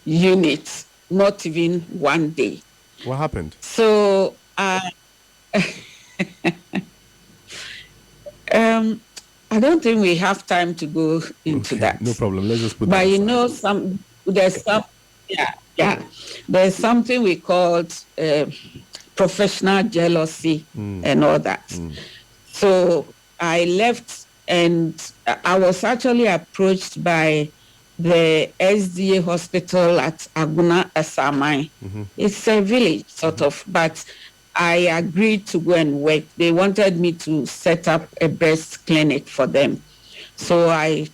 unit, not even one day. What happened? So I don't think we have time to go into that. No problem. Let's just put that But aside. you know, there's something we call professional jealousy and all that. So I left, and I was actually approached by the SDA hospital at Aguna Esamai. It's a village, sort of, but I agreed to go and work. They wanted me to set up a breast clinic for them. So I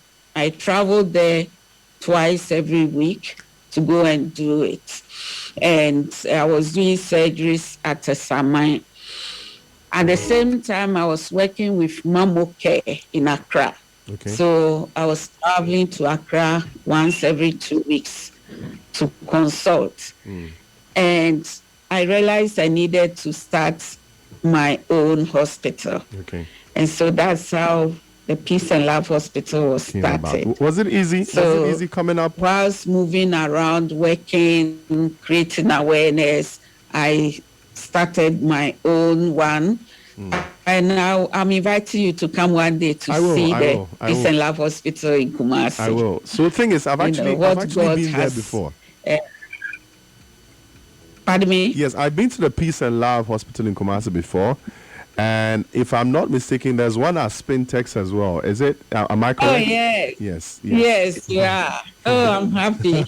traveled there twice every week to go and do it. And I was doing surgeries at Esamai. At the same time, I was working with Mamo Care in Accra. Okay. So I was traveling to Accra once every 2 weeks to consult. And I realized I needed to start my own hospital. Okay. And so that's how the Peace and Love Hospital was started. Was it easy? So was it easy coming up? Whilst moving around, working, creating awareness, I started my own one. And now I'm inviting you to come one day to see the Peace and Love Hospital in Kumasi. I will. So the thing is, I've actually been there before. Pardon me? Yes, I've been to the Peace and Love Hospital in Kumasi before. And if I'm not mistaken, there's one at Spintex as well. Is it? Am I correct? Oh, yes. Yes. Yes, yeah. Oh, I'm happy.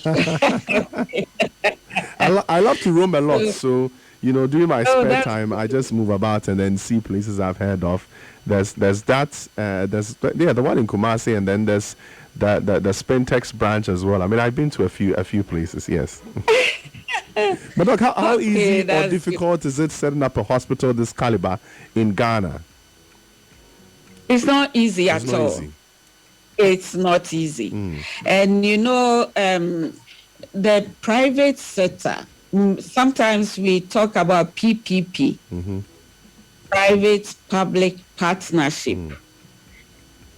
I love to roam a lot. So, during my spare time, I just move about and then see places I've heard of. There's that. There's the one in Kumasi, and then there's the Spintex branch as well. I mean, I've been to a few places, yes. But look, how easy or difficult is it setting up a hospital this caliber in Ghana? It's not easy at all. Easy. It's not easy. And the private sector, sometimes we talk about PPP, private-public partnership,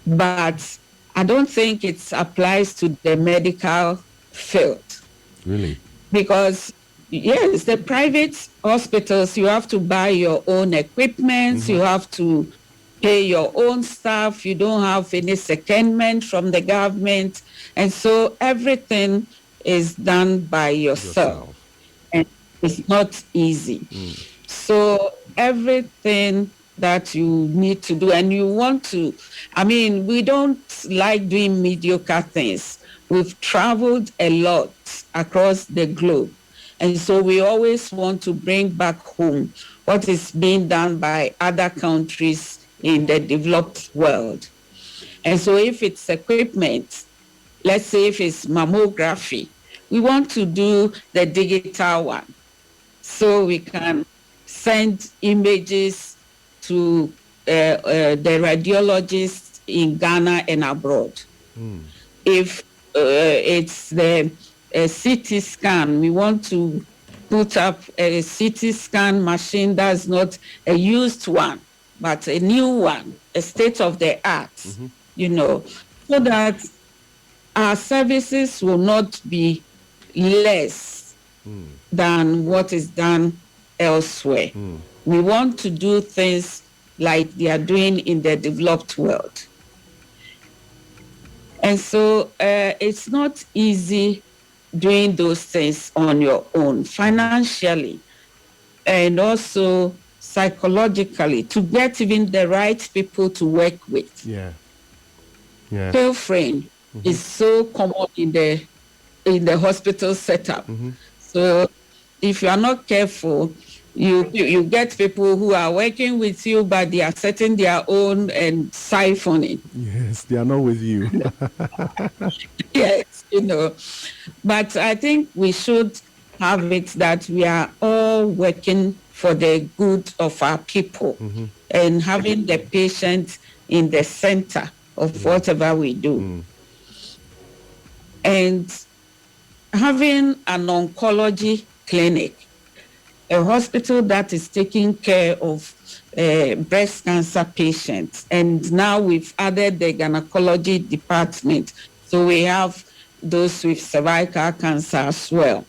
but I don't think it applies to the medical field. Really? Because yes, the private hospitals, you have to buy your own equipment, you have to pay your own staff, you don't have any secondment from the government, and so everything is done by yourself. And it's not easy. So everything that you need to do, and you want to, we don't like doing mediocre things. We've traveled a lot across the globe. And so we always want to bring back home what is being done by other countries in the developed world. And so if it's equipment, let's say if it's mammography, we want to do the digital one. So we can send images to the radiologists in Ghana and abroad. If it's the CT scan, we want to put up a CT scan machine that's not a used one, but a new one, a state of the art, so that our services will not be less than what is done elsewhere. We want to do things like they are doing in the developed world. And so it's not easy doing those things on your own, financially, and also psychologically, to get even the right people to work with. Pilfering is so common in the hospital setup. So if you are not careful, you get people who are working with you, but they are setting their own and siphoning. Yes, they are not with you. Yes, But I think we should have it that we are all working for the good of our people and having the patient in the center of whatever we do. And having an oncology clinic, a hospital that is taking care of breast cancer patients. And now we've added the gynecology department. So we have those with cervical cancer as well.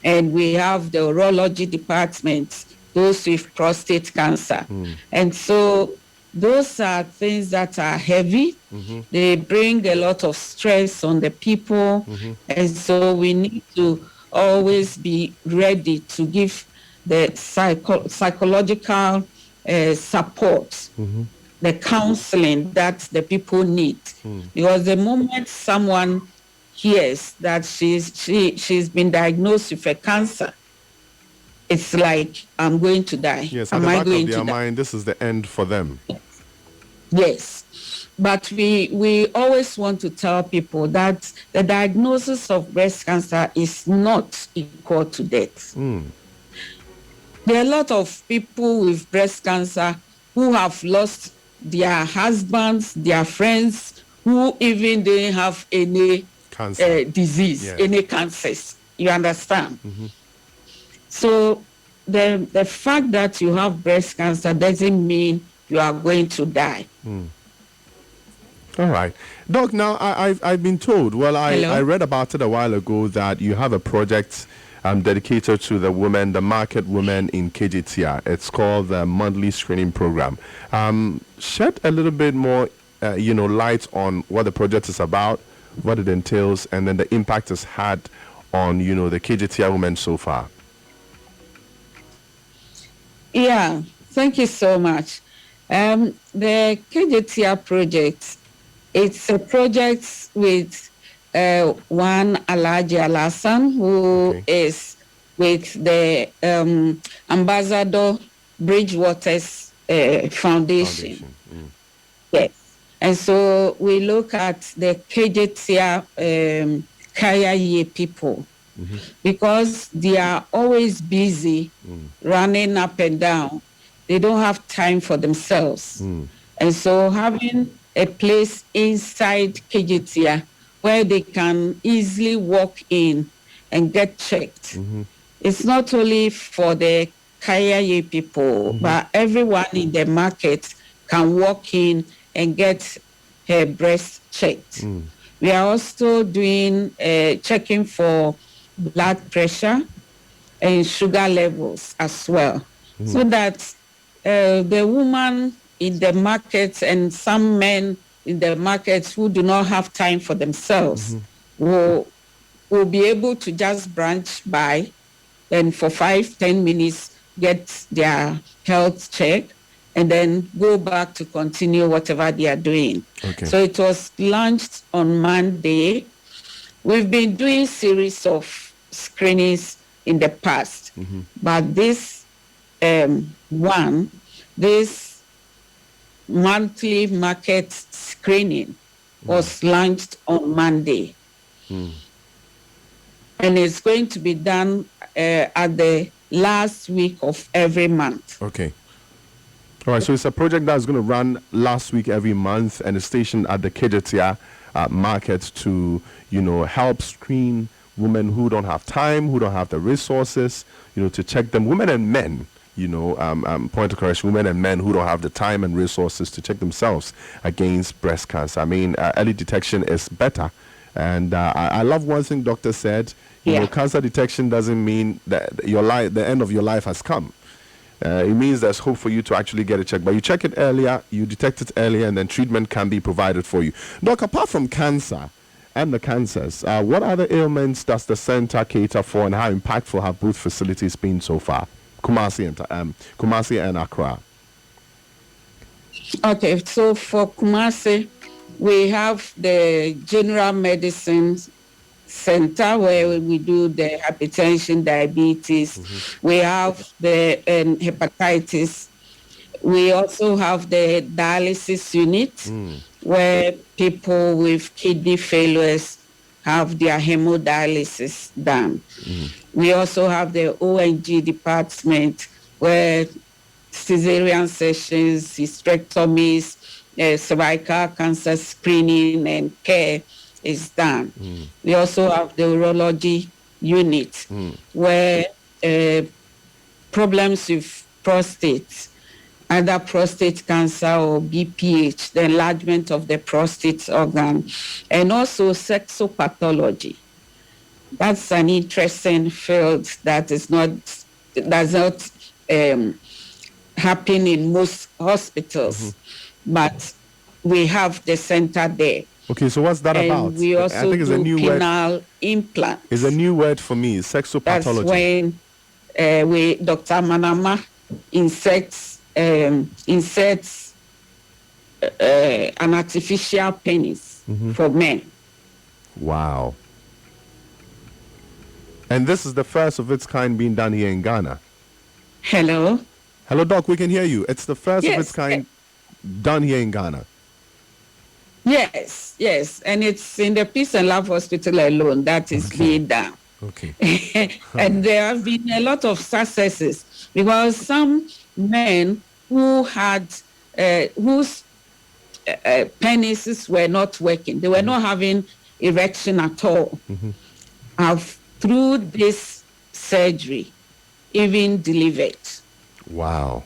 And we have the urology department, those with prostate cancer. And so those are things that are heavy. They bring a lot of stress on the people. And so we need to always be ready to give the psychological support, the counseling that the people need. Because the moment someone hears that she's been diagnosed with a cancer, it's like, I'm going to die. Yes, at the back of their mind, this is the end for them. Yes. But we always want to tell people that the diagnosis of breast cancer is not equal to death. There are a lot of people with breast cancer who have lost their husbands, their friends, who even didn't have any disease, any cancers. You understand? So the fact that you have breast cancer doesn't mean you are going to die. All right. Doc, now I've been told, well, I read about it a while ago that you have a project dedicated to the women, the market women in KJTR. It's called the Monthly Screening Program. Shed a little bit more, light on what the project is about, what it entails, and then the impact it's had on, the KJTR women so far. Yeah, thank you so much. The KJTR project, it's a project with one Alhaji Alasan, who is with the Ambassador Bridgewater's Foundation. Yes. And so we look at the KJTR Kaya people because they are always busy running up and down. They don't have time for themselves. And so having a place inside KJTR where they can easily walk in and get checked. It's not only for the Kaya people, but everyone in the market can walk in and get her breast checked. We are also doing checking for blood pressure and sugar levels as well, so that the woman in the market and some men in the markets who do not have time for themselves will be able to just branch by and for 5-10 minutes get their health check and then go back to continue whatever they are doing. So it was launched on Monday. We've been doing series of screenings in the past, but this this monthly market screening was launched on Monday. And it's going to be done at the last week of every month. Okay. All right, so it's a project that's going to run last week every month and is stationed at the KJTR market to, help screen women who don't have time, who don't have the resources, to check them, women and men. Point of correction, women and men who don't have the time and resources to check themselves against breast cancer. I mean, early detection is better. And I love one thing doctor said, cancer detection doesn't mean that the end of your life has come. It means there's hope for you to actually get it checked. But you check it earlier, you detect it earlier, and then treatment can be provided for you. Doc, apart from cancer and the cancers, what other ailments does the center cater for, and how impactful have both facilities been so far? Kumasi and Accra. Okay, so for Kumasi, we have the General Medicine Center where we do the hypertension, diabetes. We have the hepatitis. We also have the dialysis unit where people with kidney failures have their hemodialysis done. We also have the ONG department where cesarean sections, hysterectomies, cervical cancer screening and care is done. We also have the urology unit where problems with prostate, either prostate cancer or BPH, the enlargement of the prostate organ, and also sexopathology. That's an interesting field that does not happen in most hospitals, but we have the center there. Okay, so what's that about? We also I think it's do a new penile word. implants. It's a new word for me, sexopathology. That's when Dr. Manama inserts an artificial penis for men. Wow. And this is the first of its kind being done here in Ghana. Hello? Hello, Doc, we can hear you. It's the first of its kind done here in Ghana. Yes, and it's in the Peace and Love Hospital alone that is being done. Okay. And there have been a lot of successes because some men who had whose penises were not working. They were not having erection at all. Have through this surgery even delivered. Wow.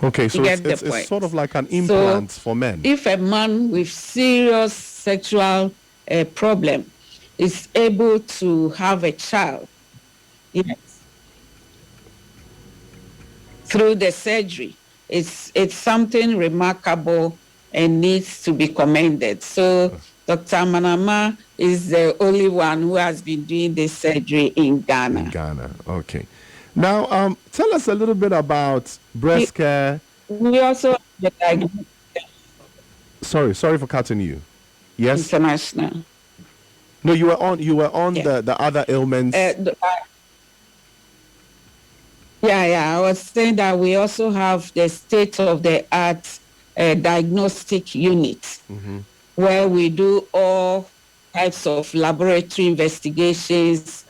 Okay, so it's sort of like an implant for men. If a man with serious sexual problem is able to have a child, yes, through the surgery, it's something remarkable and needs to be commended. So Dr. Manama is the only one who has been doing this surgery in Ghana. In Ghana, okay. Now, tell us a little bit about breast care. We also Sorry for cutting you. Yes. International. No, you were on the other ailments. I was saying that we also have the state-of-the-art diagnostic unit where we do all types of laboratory investigations,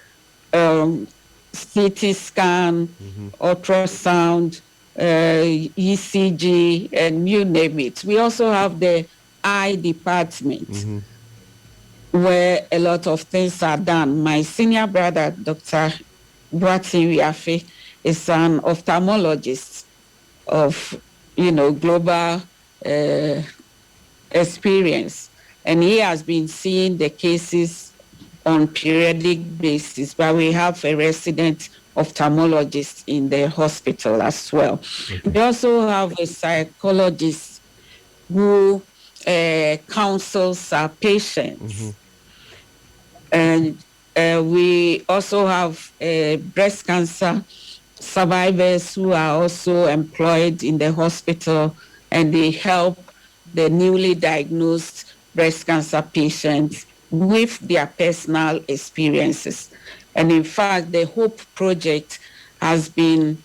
CT scan, ultrasound, ECG, and you name it. We also have the eye department where a lot of things are done. My senior brother, Dr. Wiafe, is an ophthalmologist of, global experience. And he has been seeing the cases on periodic basis, but we have a resident ophthalmologist in the hospital as well. We also have a psychologist who counsels our patients. And we also have breast cancer survivors who are also employed in the hospital, and they help the newly diagnosed breast cancer patients with their personal experiences. And in fact, the HOPE project has been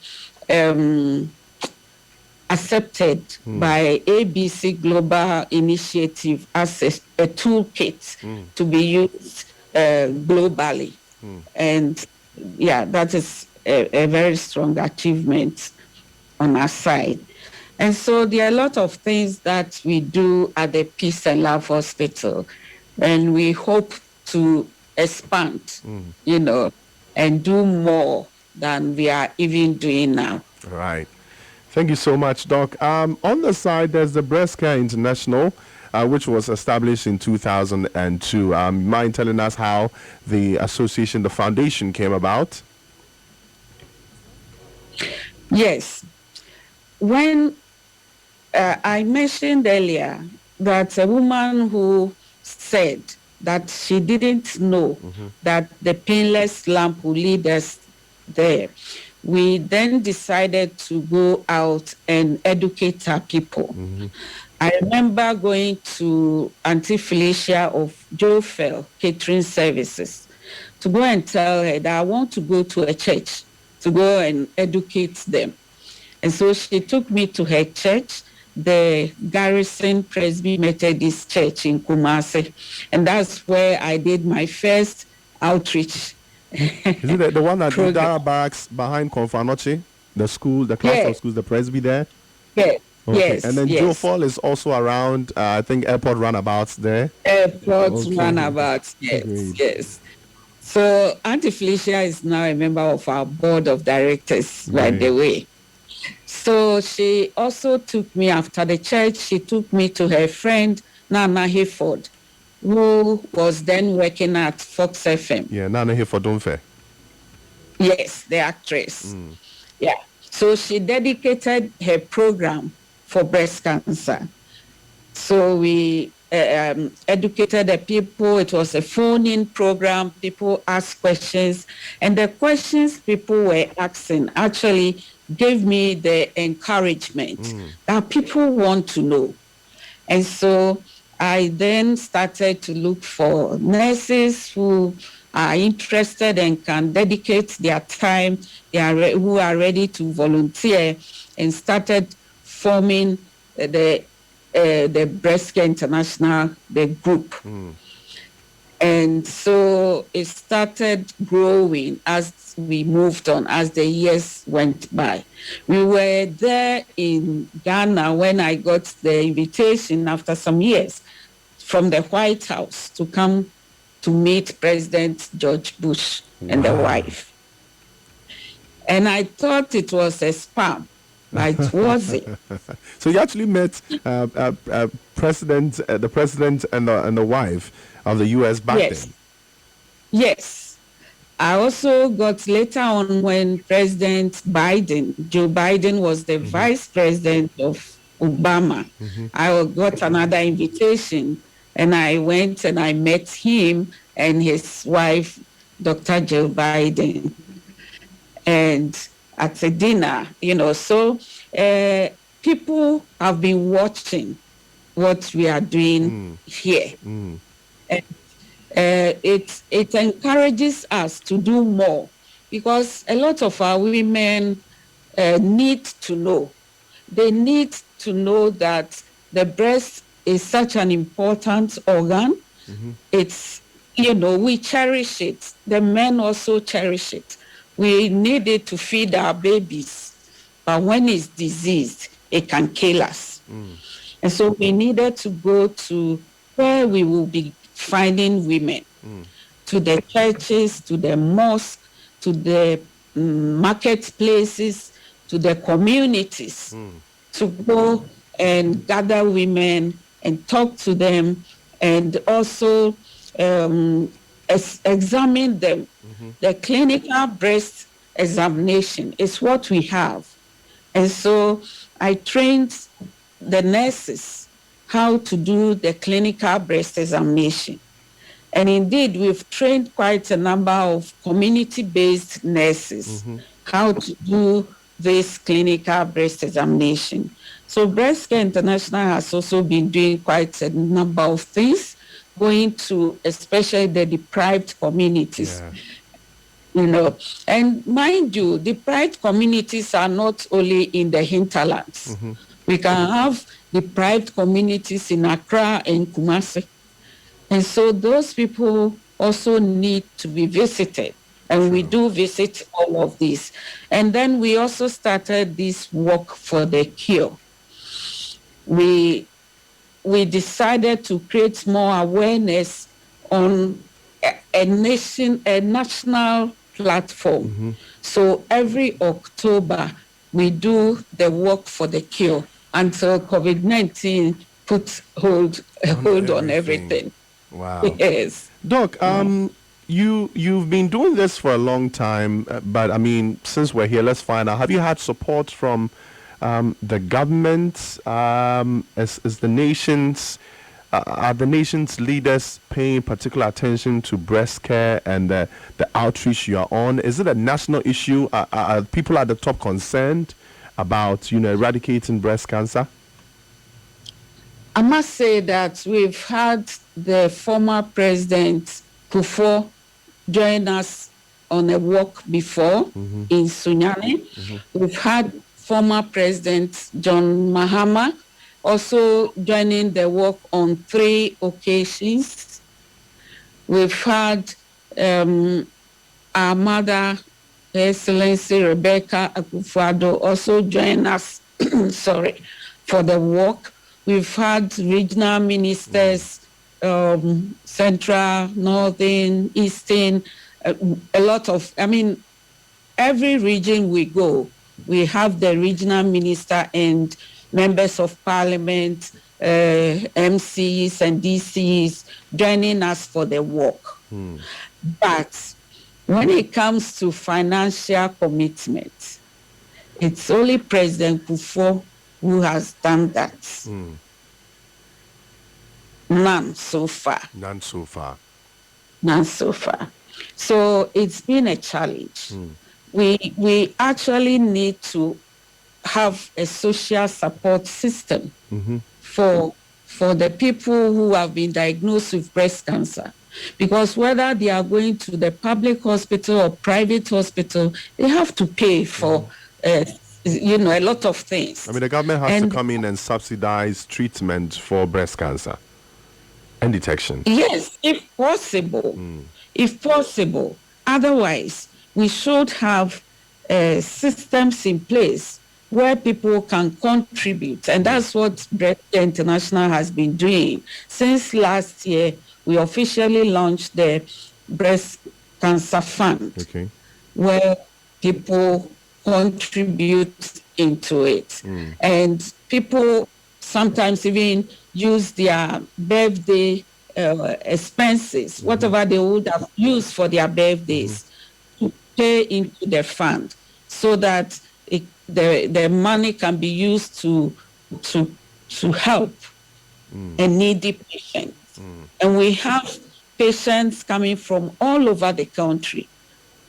accepted by ABC Global Initiative as a toolkit to be used globally. And that is a very strong achievement on our side. And so there are a lot of things that we do at the Peace and Love Hospital, and we hope to expand, and do more than we are even doing now. Right. Thank you so much, Doc. On the side, there's the Breast Care International, which was established in 2002. Mind telling us how the association, the foundation, came about? Yes. When I mentioned earlier that a woman who said that she didn't know that the painless lamp would lead us there, we then decided to go out and educate our people. I remember going to Auntie Felicia of Jofel Catering Services to go and tell her that I want to go to a church to go and educate them. And so she took me to her church, the Garrison Presby Methodist Church in Kumasi. And that's where I did my first outreach. Is it the one at the Dara Barracks behind Konfanoche? The school, the cluster of schools, the Presby there? Yeah. Okay. Yes. And then Jofel is also around, I think, airport runabouts there. Runabouts, yes. Great. Yes. So Auntie Felicia is now a member of our board of directors, by the way. So she also took me after the church. She took me to her friend, Nana Hayford, who was then working at Fox FM. Yeah, Nana Hayford Dunfe. Yes, the actress. Yeah. So she dedicated her program for breast cancer. So we educated the people. It was a phone-in program. People asked questions. And the questions people were asking actually gave me the encouragement that people want to know. And so I then started to look for nurses who are interested and can dedicate their time, who are ready to volunteer, and started forming the Breast Care International, the group. And so it started growing as we moved on, as the years went by. We were there in Ghana when I got the invitation after some years from the White House to come to meet President George Bush and the wife. And I thought it was a spam, but it wasn't. So you actually met the president and the wife of the U.S. back Yes. then. Yes. I also got later on when President Biden, Joe Biden was the vice president of Obama. I got another invitation and I went and I met him and his wife, Dr. Joe Biden, and at a dinner, So people have been watching what we are doing here. And it encourages us to do more because a lot of our women need to know. They need to know that the breast is such an important organ. It's, we cherish it. The men also cherish it. We need it to feed our babies. But when it's diseased, it can kill us. And so we needed to go to where we will be finding women, to the churches, to the mosques, to the marketplaces, to the communities, to go and gather women and talk to them and also examine them. The clinical breast examination is what we have. And so I trained the nurses how to do the clinical breast examination. And indeed, we've trained quite a number of community-based nurses how to do this clinical breast examination. So Breast Care International has also been doing quite a number of things, going to especially the deprived communities. And mind you, deprived communities are not only in the hinterlands. We can have deprived communities in Accra and Kumasi. And so those people also need to be visited. And we do visit all of these. And then we also started this work for the cure. We decided to create more awareness on a national platform. So every October, we do the work for the cure until COVID-19 puts hold on everything. Wow. Yes. Doc, you've been doing this for a long time, but I mean, since we're here, let's find out. Have you had support from the government? Is the nation's are the nation's leaders paying particular attention to breast care and the outreach you are on? Is it a national issue? Are people at the top concerned about eradicating breast cancer? I must say that we've had the former president Kufuor join us on a walk before in Sunyani. We've had former President John Mahama also joining the work on 3 occasions. We've had our mother, Her Excellency Rebecca Akufo-Addo, also join us for the work. We've had regional ministers, central, northern, eastern, a lot of, every region we go, we have the regional minister and members of parliament, MCs and DCs joining us for the work. But when it comes to financial commitment, it's only President Kufuor who has done that. None so far. None so far. None so far. So it's been a challenge. We actually need to have a social support system for the people who have been diagnosed with breast cancer. Because whether they are going to the public hospital or private hospital, they have to pay for a lot of things. The government has to come in and subsidize treatment for breast cancer. and detection. Yes, if possible. If possible. Otherwise, we should have systems in place where people can contribute. And that's what Breast Care International has been doing. Since last year, we officially launched the Breast Cancer Fund, where people contribute into it. And people sometimes even use their birthday expenses, whatever they would have used for their birthdays, to pay into the fund so that the money can be used to help a needy patient. And we have patients coming from all over the country,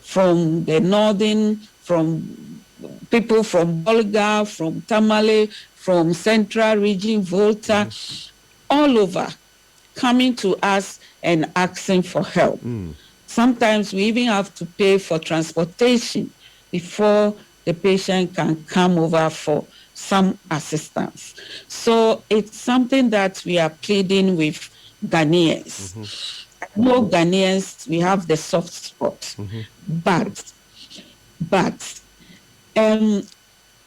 from the northern, from people from Bolga, from Tamale, from Central Region, Volta, all over, coming to us and asking for help. Sometimes we even have to pay for transportation before the patient can come over for some assistance. So it's something that we are pleading with Ghanaians. I know Ghanaians, we have the soft spot, but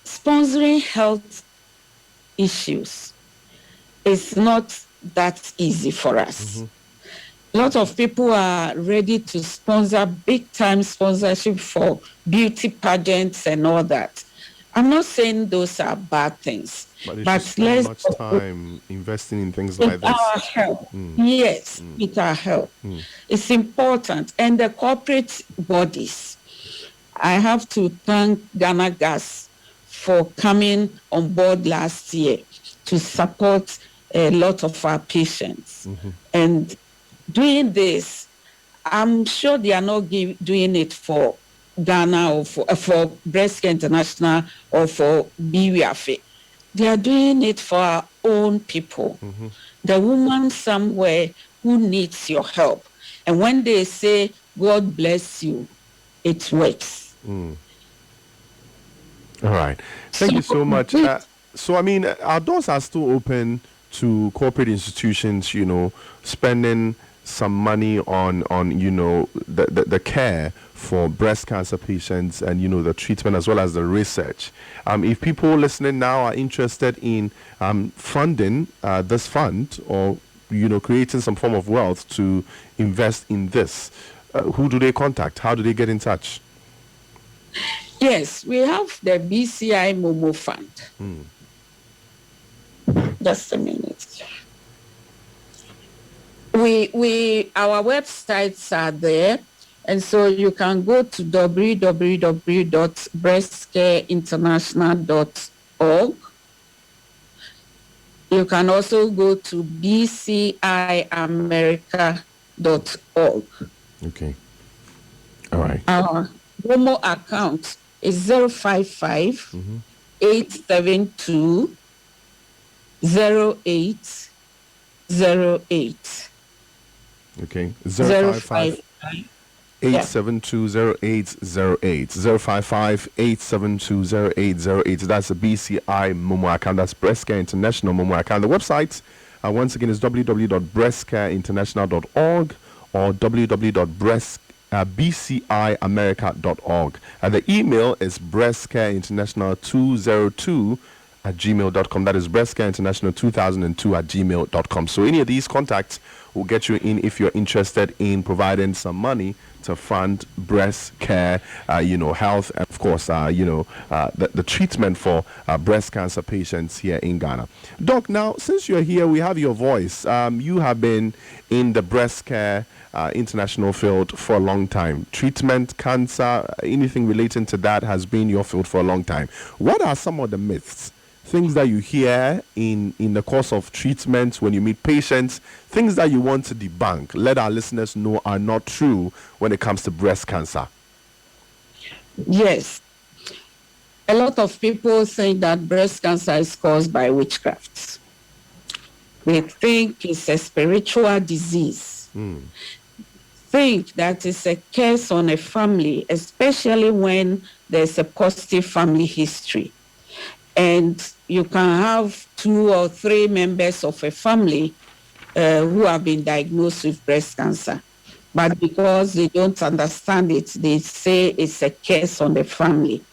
sponsoring health issues is not that easy for us. A lot of people are ready to sponsor big-time sponsorship for beauty pageants and all that. I'm not saying those are bad things, but let's much time investing in things like this. Our help. Yes, with our help. It's important. And the corporate bodies, I have to thank Ghana Gas for coming on board last year to support a lot of our patients. And doing this, I'm sure they are not doing it for Ghana or for Breast Care International or for Wiafe. They are doing it for our own people. The woman somewhere who needs your help. And when they say, God bless you, it works. All right. Thank you so much. So, I mean, our doors are still open to corporate institutions, spending some money on the care for breast cancer patients and, the treatment as well as the research. If people listening now are interested in funding this fund or, creating some form of wealth to invest in this, who do they contact? How do they get in touch? Yes, we have the BCI Momo Fund. Just a minute. Our websites are there, and so you can go to www.breastcareinternational.org. You can also go to bciamerica.org. Okay. All right. Our Momo account is 055 872 0808. Okay. 055 8720808. 055 8720808. That's the BCI Momo account. That's Breast Care International Momo account. The website, once again, is www.breastcareinternational.org or www.bciamerica.org. The email is breastcareinternational202@gmail.com. That is breastcareinternational2002@gmail.com. So any of these contacts will get you in if you're interested in providing some money to fund breast care, health, and of course, the treatment for breast cancer patients here in Ghana. Doc, now, since you're here, we have your voice. You have been in the breast care international field for a long time. Treatment, cancer, anything relating to that has been your field for a long time. What are some of the myths, things that you hear in the course of treatment when you meet patients, things that you want to debunk, let our listeners know are not true when it comes to breast cancer? Yes. A lot of people think that breast cancer is caused by witchcraft. They think it's a spiritual disease. Think that it's a curse on a family, especially when there's a positive family history. And you can have 2 or 3 members of a family who have been diagnosed with breast cancer. But because they don't understand it, they say it's a curse on the family.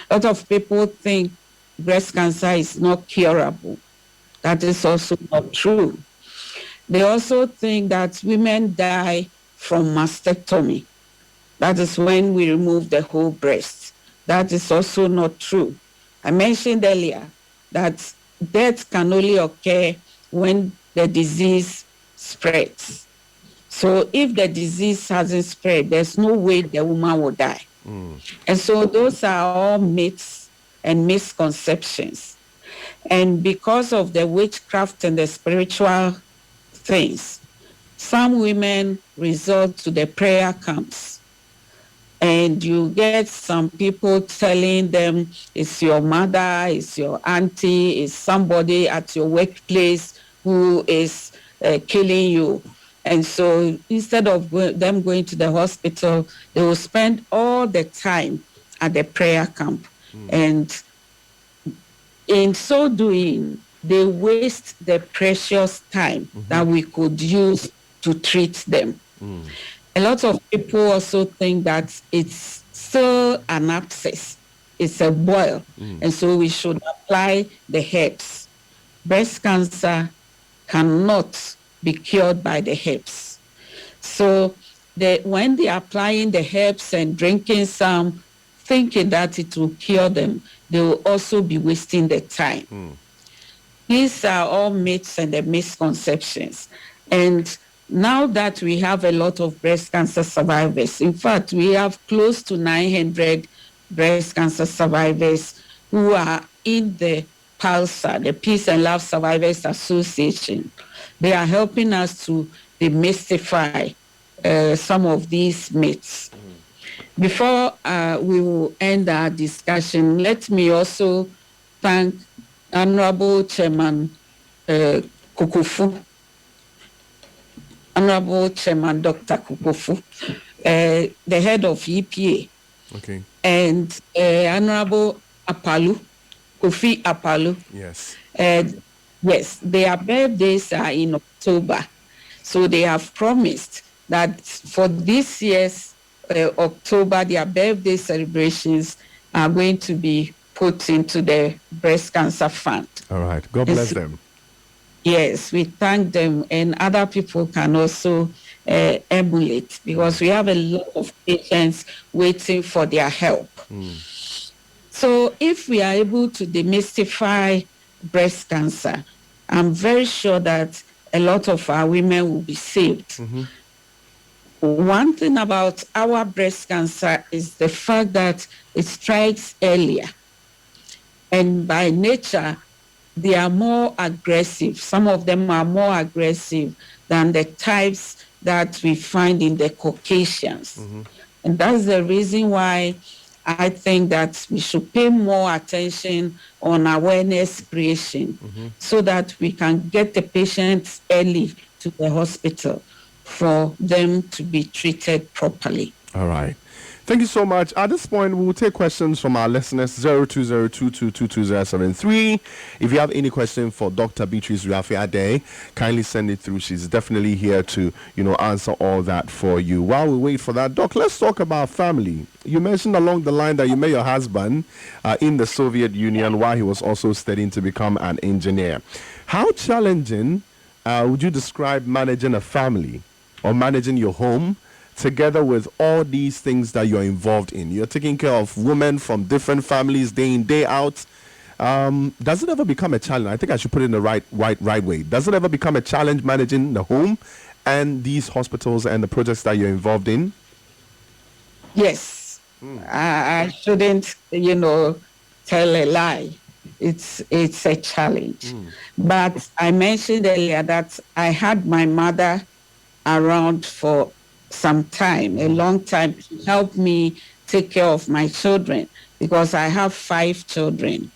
A lot of people think breast cancer is not curable. That is also not true. They also think that women die from mastectomy. That is when we remove the whole breast. That is also not true. I mentioned earlier that death can only occur when the disease spreads. So if the disease hasn't spread, there's no way the woman will die. And so those are all myths and misconceptions. And because of the witchcraft and the spiritual things, some women resort to the prayer camps. And you get some people telling them it's your mother, it's your auntie, it's somebody at your workplace who is killing you. And so instead of them going to the hospital, they will spend all the time at the prayer camp. And in so doing, they waste the precious time that we could use to treat them. A lot of people also think that it's still an abscess, it's a boil, and so we should apply the herbs. Breast cancer cannot be cured by the herbs. So when they are applying the herbs and drinking some, thinking that it will cure them, they will also be wasting the time. These are all myths and the misconceptions. And now that we have a lot of breast cancer survivors, in fact, we have close to 900 breast cancer survivors who are in the PALSA, the Peace and Love Survivors Association. They are helping us to demystify some of these myths. Before we will end our discussion, let me also thank Honorable Chairman Kukufu, Honorable Chairman Dr. Kukufu, the head of EPA, and Honorable Apalu, Kofi Apalu. Yes. Yes, their birthdays are in October. So they have promised that for this year's October, their birthday celebrations are going to be put into the breast cancer fund. All right. God bless them. Yes, we thank them, and other people can also emulate, because we have a lot of patients waiting for their help. So if we are able to demystify breast cancer, I'm very sure that a lot of our women will be saved. One thing about our breast cancer is the fact that it strikes earlier. And by nature, they are more aggressive. Some of them are more aggressive than the types that we find in the Caucasians. And that's the reason why I think that we should pay more attention on awareness creation so that we can get the patients early to the hospital for them to be treated properly. All right. Thank you so much. At this point, we will take questions from our listeners, 0202222073. If you have any question for Dr. Beatrice Wiafe Addai, kindly send it through. She's definitely here to, answer all that for you. While we wait for that, Doc, let's talk about family. You mentioned along the line that you met your husband in the Soviet Union while he was also studying to become an engineer. How challenging would you describe managing a family or managing your home together with all these things that you're involved in? You're taking care of women from different families day in, day out. Does it ever become a challenge? I think I should put it in the right way. Does it ever become a challenge managing the home and these hospitals and the projects that you're involved in? Yes. I shouldn't, tell a lie. It's a challenge. But I mentioned earlier that I had my mother around for some time, a long time, to help me take care of my children, because I have 5 children.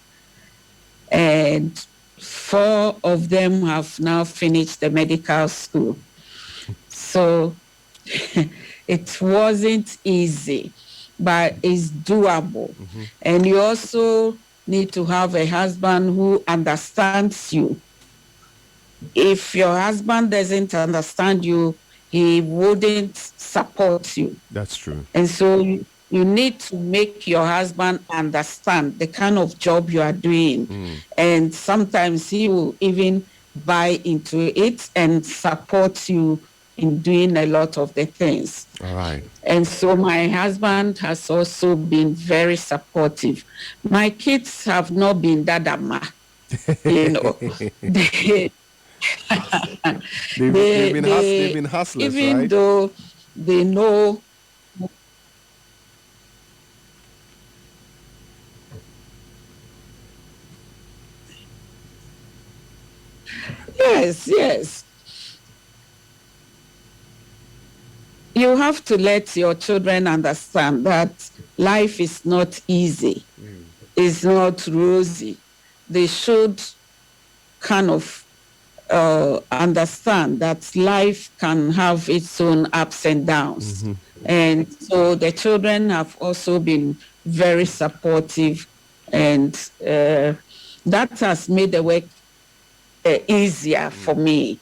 And 4 of them have now finished the medical school. So it wasn't easy, but it's doable. And you also need to have a husband who understands you, if your husband doesn't understand you, he wouldn't support you. That's true. And so you need to make your husband understand the kind of job you are doing. And sometimes he will even buy into it and support you in doing a lot of the things. All right. And so my husband has also been very supportive. My kids have not been dadama, you know. They've been hustlers, even right? though they know. Yes. You have to let your children understand that life is not easy. It's not rosy. They should kind of understand that life can have its own ups and downs. And so the children have also been very supportive, and that has made the work easier for me.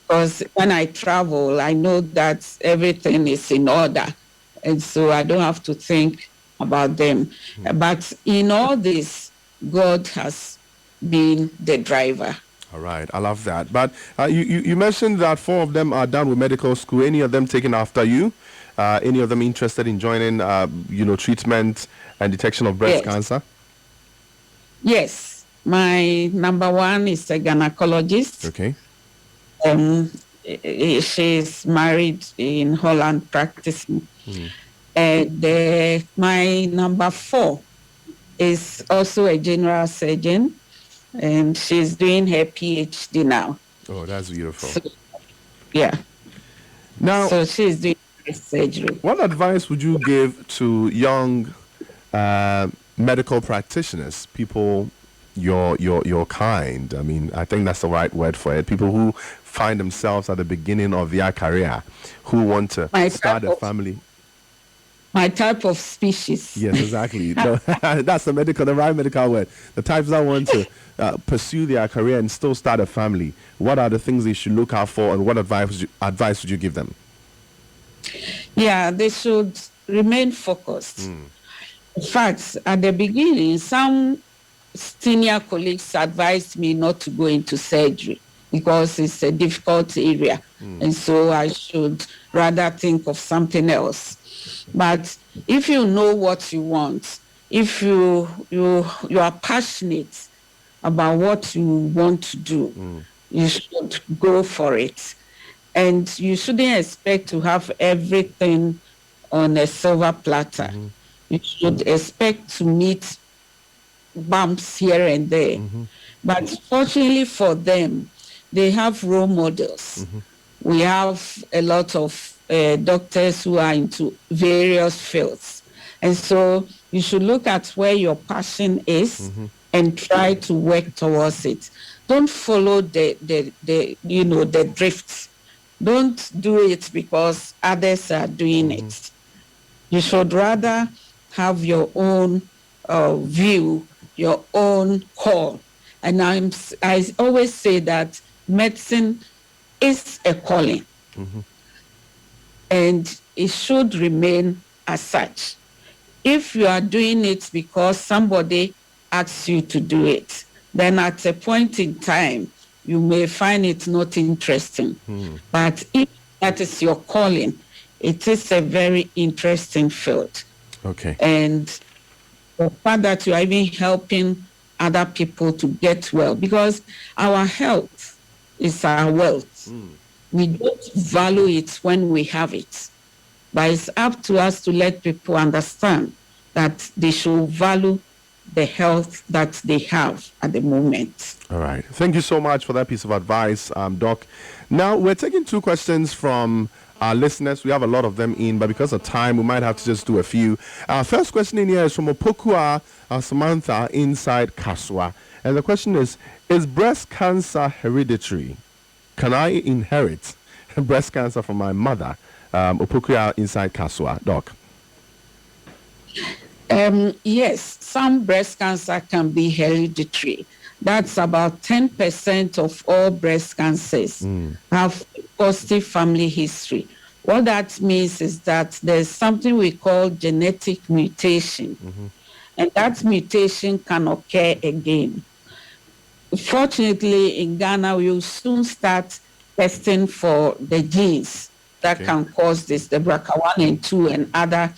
Because when I travel, I know that everything is in order. And so I don't have to think about them. But in all this, God has been the driver. All right, I love that. But you mentioned that 4 of them are done with medical school. Any of them taken after you? Any of them interested in joining, treatment and detection of breast cancer? Yes. My number 1 is a gynecologist. Okay. She's married in Holland, practicing. And my number 4 is also a general surgeon, and she's doing her PhD now. Oh, that's beautiful. So, yeah. Now, so she's doing surgery. What advice would you give to young medical practitioners, people your kind? I mean, I think that's the right word for it. People who find themselves at the beginning of their career, who want to start a family. My type of species. Yes, exactly. That's the right medical word. The types that want to pursue their career and still start a family. What are the things they should look out for, and what advice would you give them? Yeah, they should remain focused. In fact, at the beginning, some senior colleagues advised me not to go into surgery because it's a difficult area. And so I should rather think of something else. But if you know what you want, if you are passionate about what you want to do, you should go for it. And you shouldn't expect to have everything on a silver platter. You should expect to meet bumps here and there. But fortunately for them, they have role models. We have a lot of doctors who are into various fields. And so you should look at where your passion is and try to work towards it. Don't follow the drifts. Don't do it because others are doing it. You should rather have your own view, your own call. And I always say that medicine is a calling. And it should remain as such. If you are doing it because somebody asks you to do it, then at a point in time, you may find it not interesting. But if that is your calling, it is a very interesting field. Okay. And the fact that you are even helping other people to get well, because our health is our wealth. We don't value it when we have it. But it's up to us to let people understand that they should value the health that they have at the moment. All right. Thank you so much for that piece of advice, Doc. Now, we're taking 2 questions from our listeners. We have a lot of them in, but because of time, we might have to just do a few. Our first question in here is from Opokua Samantha inside Kaswa. And the question is breast cancer hereditary? Can I inherit breast cancer from my mother? Opokua inside Kaswa. Doc. Yes, some breast cancer can be hereditary. that's about 10% of all breast cancers have positive family history. What that means is that there's something we call genetic mutation, and that mutation can occur again. Fortunately, in Ghana, we will soon start testing for the genes that can cause this, the BRCA1 and 2 and other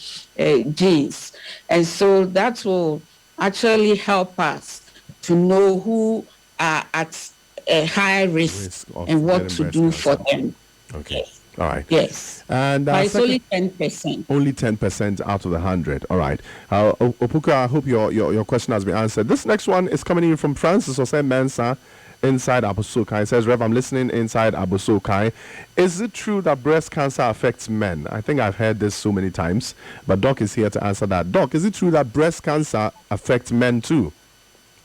genes. And so that will actually help us to know who are at a high risk and what to do for them. Okay. All right. Yes. And but it's only 10%. Only 10% out of the 100. All right. Opuka, I hope your question has been answered. This next one is coming in from Francis Ose Mensa inside Abosokai. It says, Rev, I'm listening inside Abosokai. Is it true that breast cancer affects men? I think I've heard this so many times, but Doc is here to answer that. Doc, is it true that breast cancer affects men too?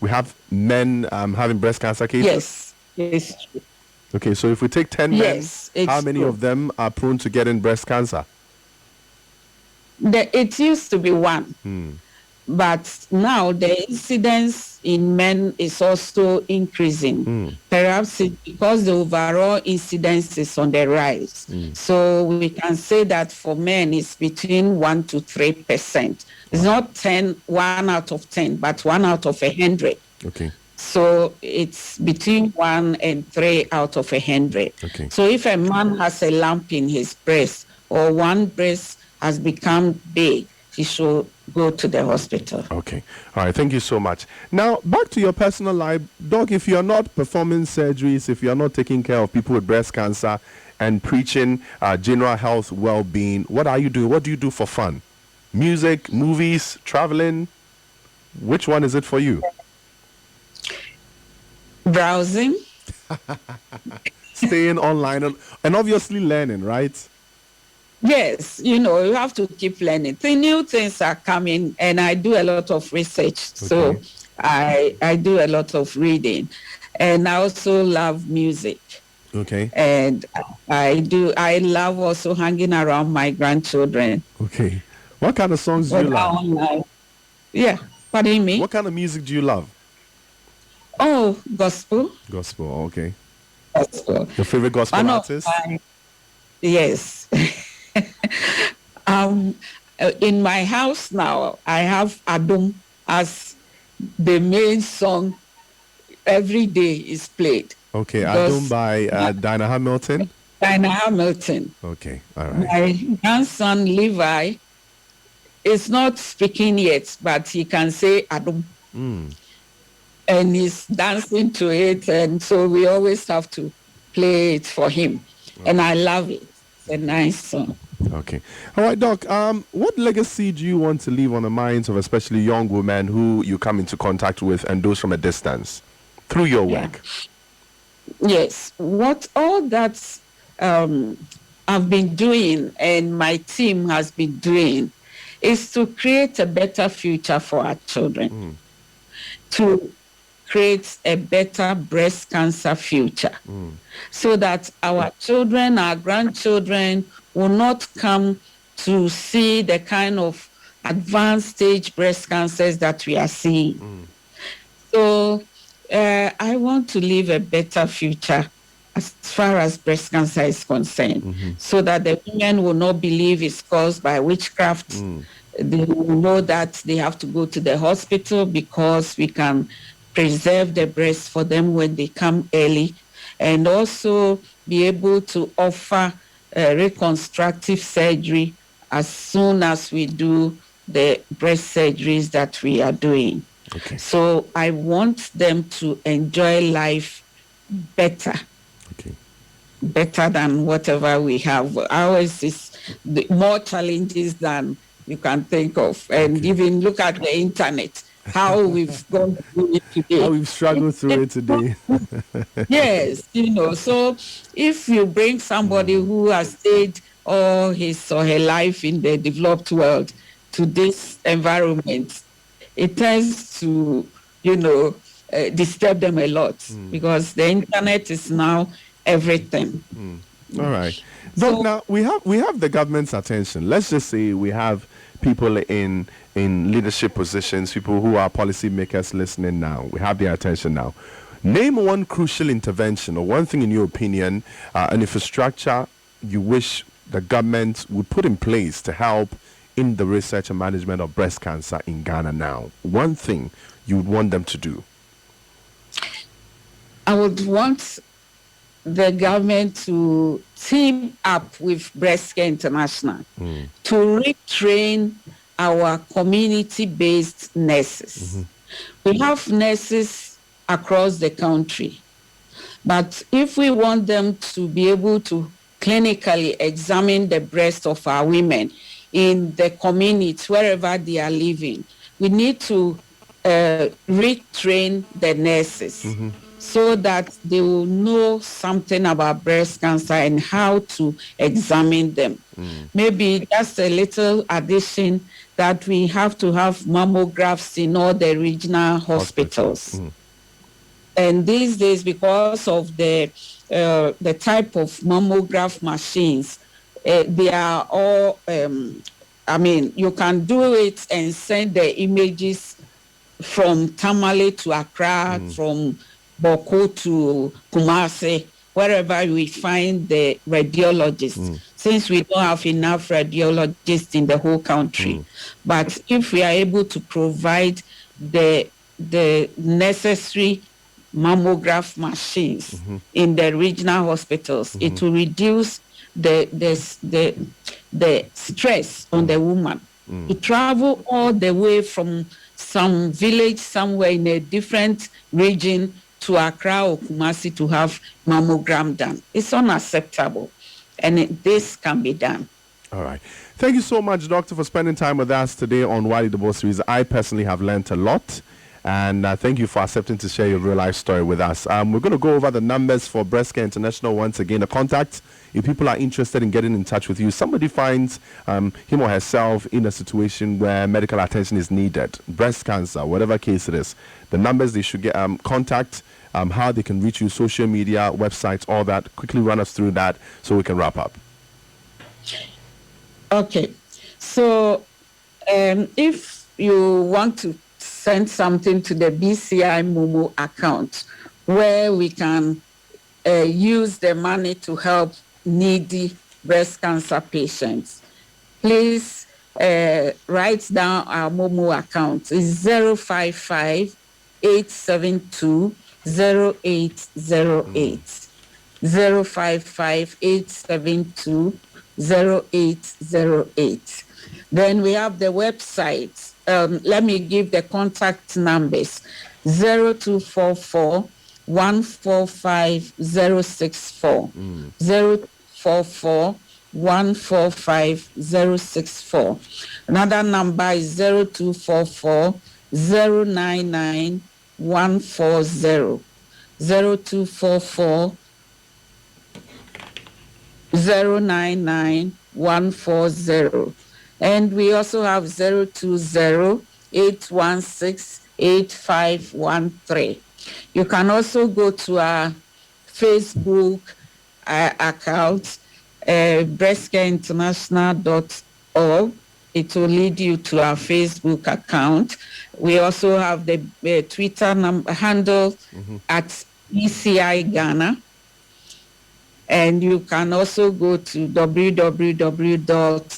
We have men having breast cancer cases? Yes, it's true. Okay, so if we take 10 men, how many of them are prone to getting breast cancer? It used to be 1. But now the incidence in men is also increasing. Perhaps because the overall incidence is on the rise. So we can say that for men it's between 1 to 3%. It's not 1 out of 10, but 1 out of 100. Okay. So it's between 1 and 3 out of 100. Okay. So if a man has a lump in his breast or one breast has become big, he should go to the hospital. Okay. All right. Thank you so much. Now, back to your personal life. Doc, if you're not performing surgeries, if you're not taking care of people with breast cancer and preaching general health well-being, what are you doing? What do you do for fun? Music, movies, traveling? Which one is it for you? Browsing. Staying online and obviously learning, right? Yes, you have to keep learning. The new things are coming, and I do a lot of research. So I do a lot of reading, and I also love music. Okay. And I love also hanging around my grandchildren. Okay. What kind of songs do you love? Yeah, pardon me? What kind of music do you love? Oh, gospel. Gospel, okay. Gospel. Your favorite gospel artist? Yes. In my house now, I have Adum as the main song. Every day is played. Okay, Adum by Dinah Hamilton? Dinah Hamilton. Okay, all right. My grandson Levi is not speaking yet, but he can say Adum. And he's dancing to it, and so we always have to play it for him. And I love it. It's a nice song. Okay. All right, Doc, what legacy do you want to leave on the minds of especially young women who you come into contact with and those from a distance through your work? Yes. What all that I've been doing and my team has been doing is to create a better future for our children. To create a better breast cancer future so that our children, our grandchildren will not come to see the kind of advanced stage breast cancers that we are seeing. So I want to leave a better future as far as breast cancer is concerned, so that the women will not believe it's caused by witchcraft. They will know that they have to go to the hospital because we can preserve the breast for them when they come early, and also be able to offer reconstructive surgery as soon as we do the breast surgeries that we are doing. Okay. So I want them to enjoy life better. Okay. Better than whatever we have. Ours is more challenges than you can think of. And even look at the internet, how we've gone through it today. How we've struggled through it today. Yes, so if you bring somebody who has stayed all his or her life in the developed world to this environment, it tends to, disturb them a lot because the internet is now everything. All right. Doc, now we have the government's attention. Let's just say we have people in leadership positions, people who are policymakers listening now. We have their attention now. Name one crucial intervention or one thing in your opinion, an infrastructure you wish the government would put in place to help in the research and management of breast cancer in Ghana now. One thing you would want them to do. I would want the government to team up with Breast Care International to retrain our community-based nurses. We have nurses across the country, but if we want them to be able to clinically examine the breast of our women in the community, wherever they are living, we need to retrain the nurses so that they will know something about breast cancer and how to examine them. Maybe just a little addition that we have to have mammographs in all the regional hospitals. And these days, because of the type of mammograph machines, they are all, you can do it and send the images from Tamale to Accra, from Boko to Kumasi, wherever we find the radiologists, since we don't have enough radiologists in the whole country. But if we are able to provide the necessary mammograph machines in the regional hospitals, it will reduce the stress on the woman. To travel all the way from some village somewhere in a different region to Accra or Kumasi to have mammogram done. It's unacceptable, and this can be done. All right. Thank you so much, Doctor, for spending time with us today on YLeaderboardseries. I personally have learned a lot. And thank you for accepting to share your real life story with us. We're going to go over the numbers for Breast Care International once again. The contact, if people are interested in getting in touch with you, somebody finds him or herself in a situation where medical attention is needed, breast cancer, whatever case it is, the numbers they should get, contact, how they can reach you, social media, websites, all that. Quickly run us through that so we can wrap up. Okay. So if you want to send something to the BCI Momo account where we can use the money to help needy breast cancer patients, please write down our Momo account. It's 055-872-0808. 055-872-0808. Then we have the website. Let me give the contact numbers: 0244 145 064, 0244 145 064. Another number is 0244 099 140, 0244 099 140. And we also have 020-816-8513. You can also go to our Facebook account, breastcareinternational.org. It will lead you to our Facebook account. We also have the Twitter handle at BCI Ghana. And you can also go to www.BCI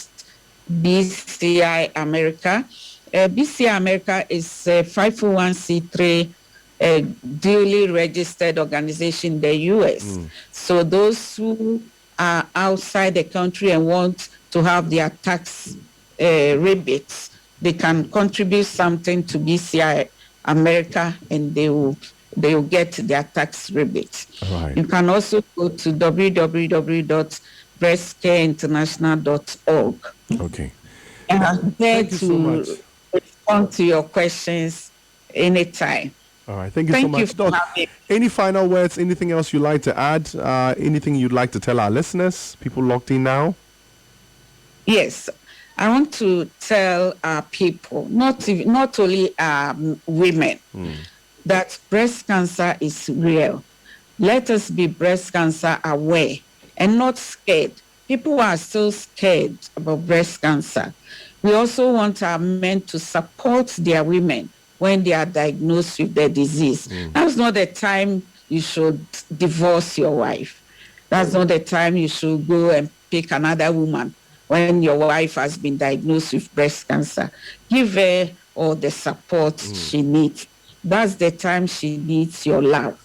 America. BCI America is a 501c3 duly registered organization in the U.S. So those who are outside the country and want to have their tax rebates, they can contribute something to BCI America and they will get their tax rebates. Right. You can also go to www.breastcareinternational.org. Okay. And I'm there Thank you so much. respond to your questions anytime. All right. Thank you so much. Doc, any final words, anything else you'd like to add? Anything you'd like to tell our listeners, people locked in now? Yes. I want to tell our people, not only women, that breast cancer is real. Let us be breast cancer aware and not scared. People are still scared about breast cancer. We also want our men to support their women when they are diagnosed with the disease. That's not the time you should divorce your wife. That's not the time you should go and pick another woman when your wife has been diagnosed with breast cancer. Give her all the support she needs. That's the time she needs your love.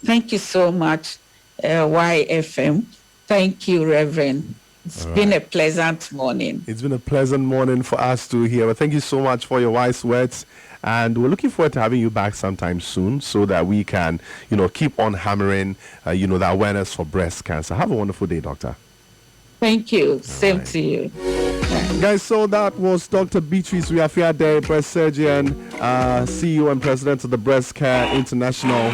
Thank you so much, YFM. Thank you, Reverend. It's been a pleasant morning. It's been a pleasant morning for us to hear. Well, thank you so much for your wise words. And we're looking forward to having you back sometime soon so that we can, keep on hammering, the awareness for breast cancer. Have a wonderful day, Doctor. Thank you. Same to you. Guys, so that was Dr. Beatrice Wiafe, Addai, breast surgeon, CEO and president of the Breast Care International.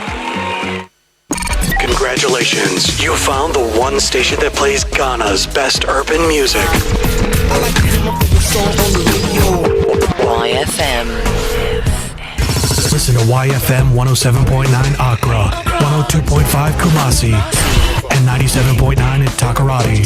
Congratulations, you found the one station that plays Ghana's best urban music. YFM. Listen to YFM 107.9 Accra, 102.5 Kumasi, and 97.9 at Takoradi.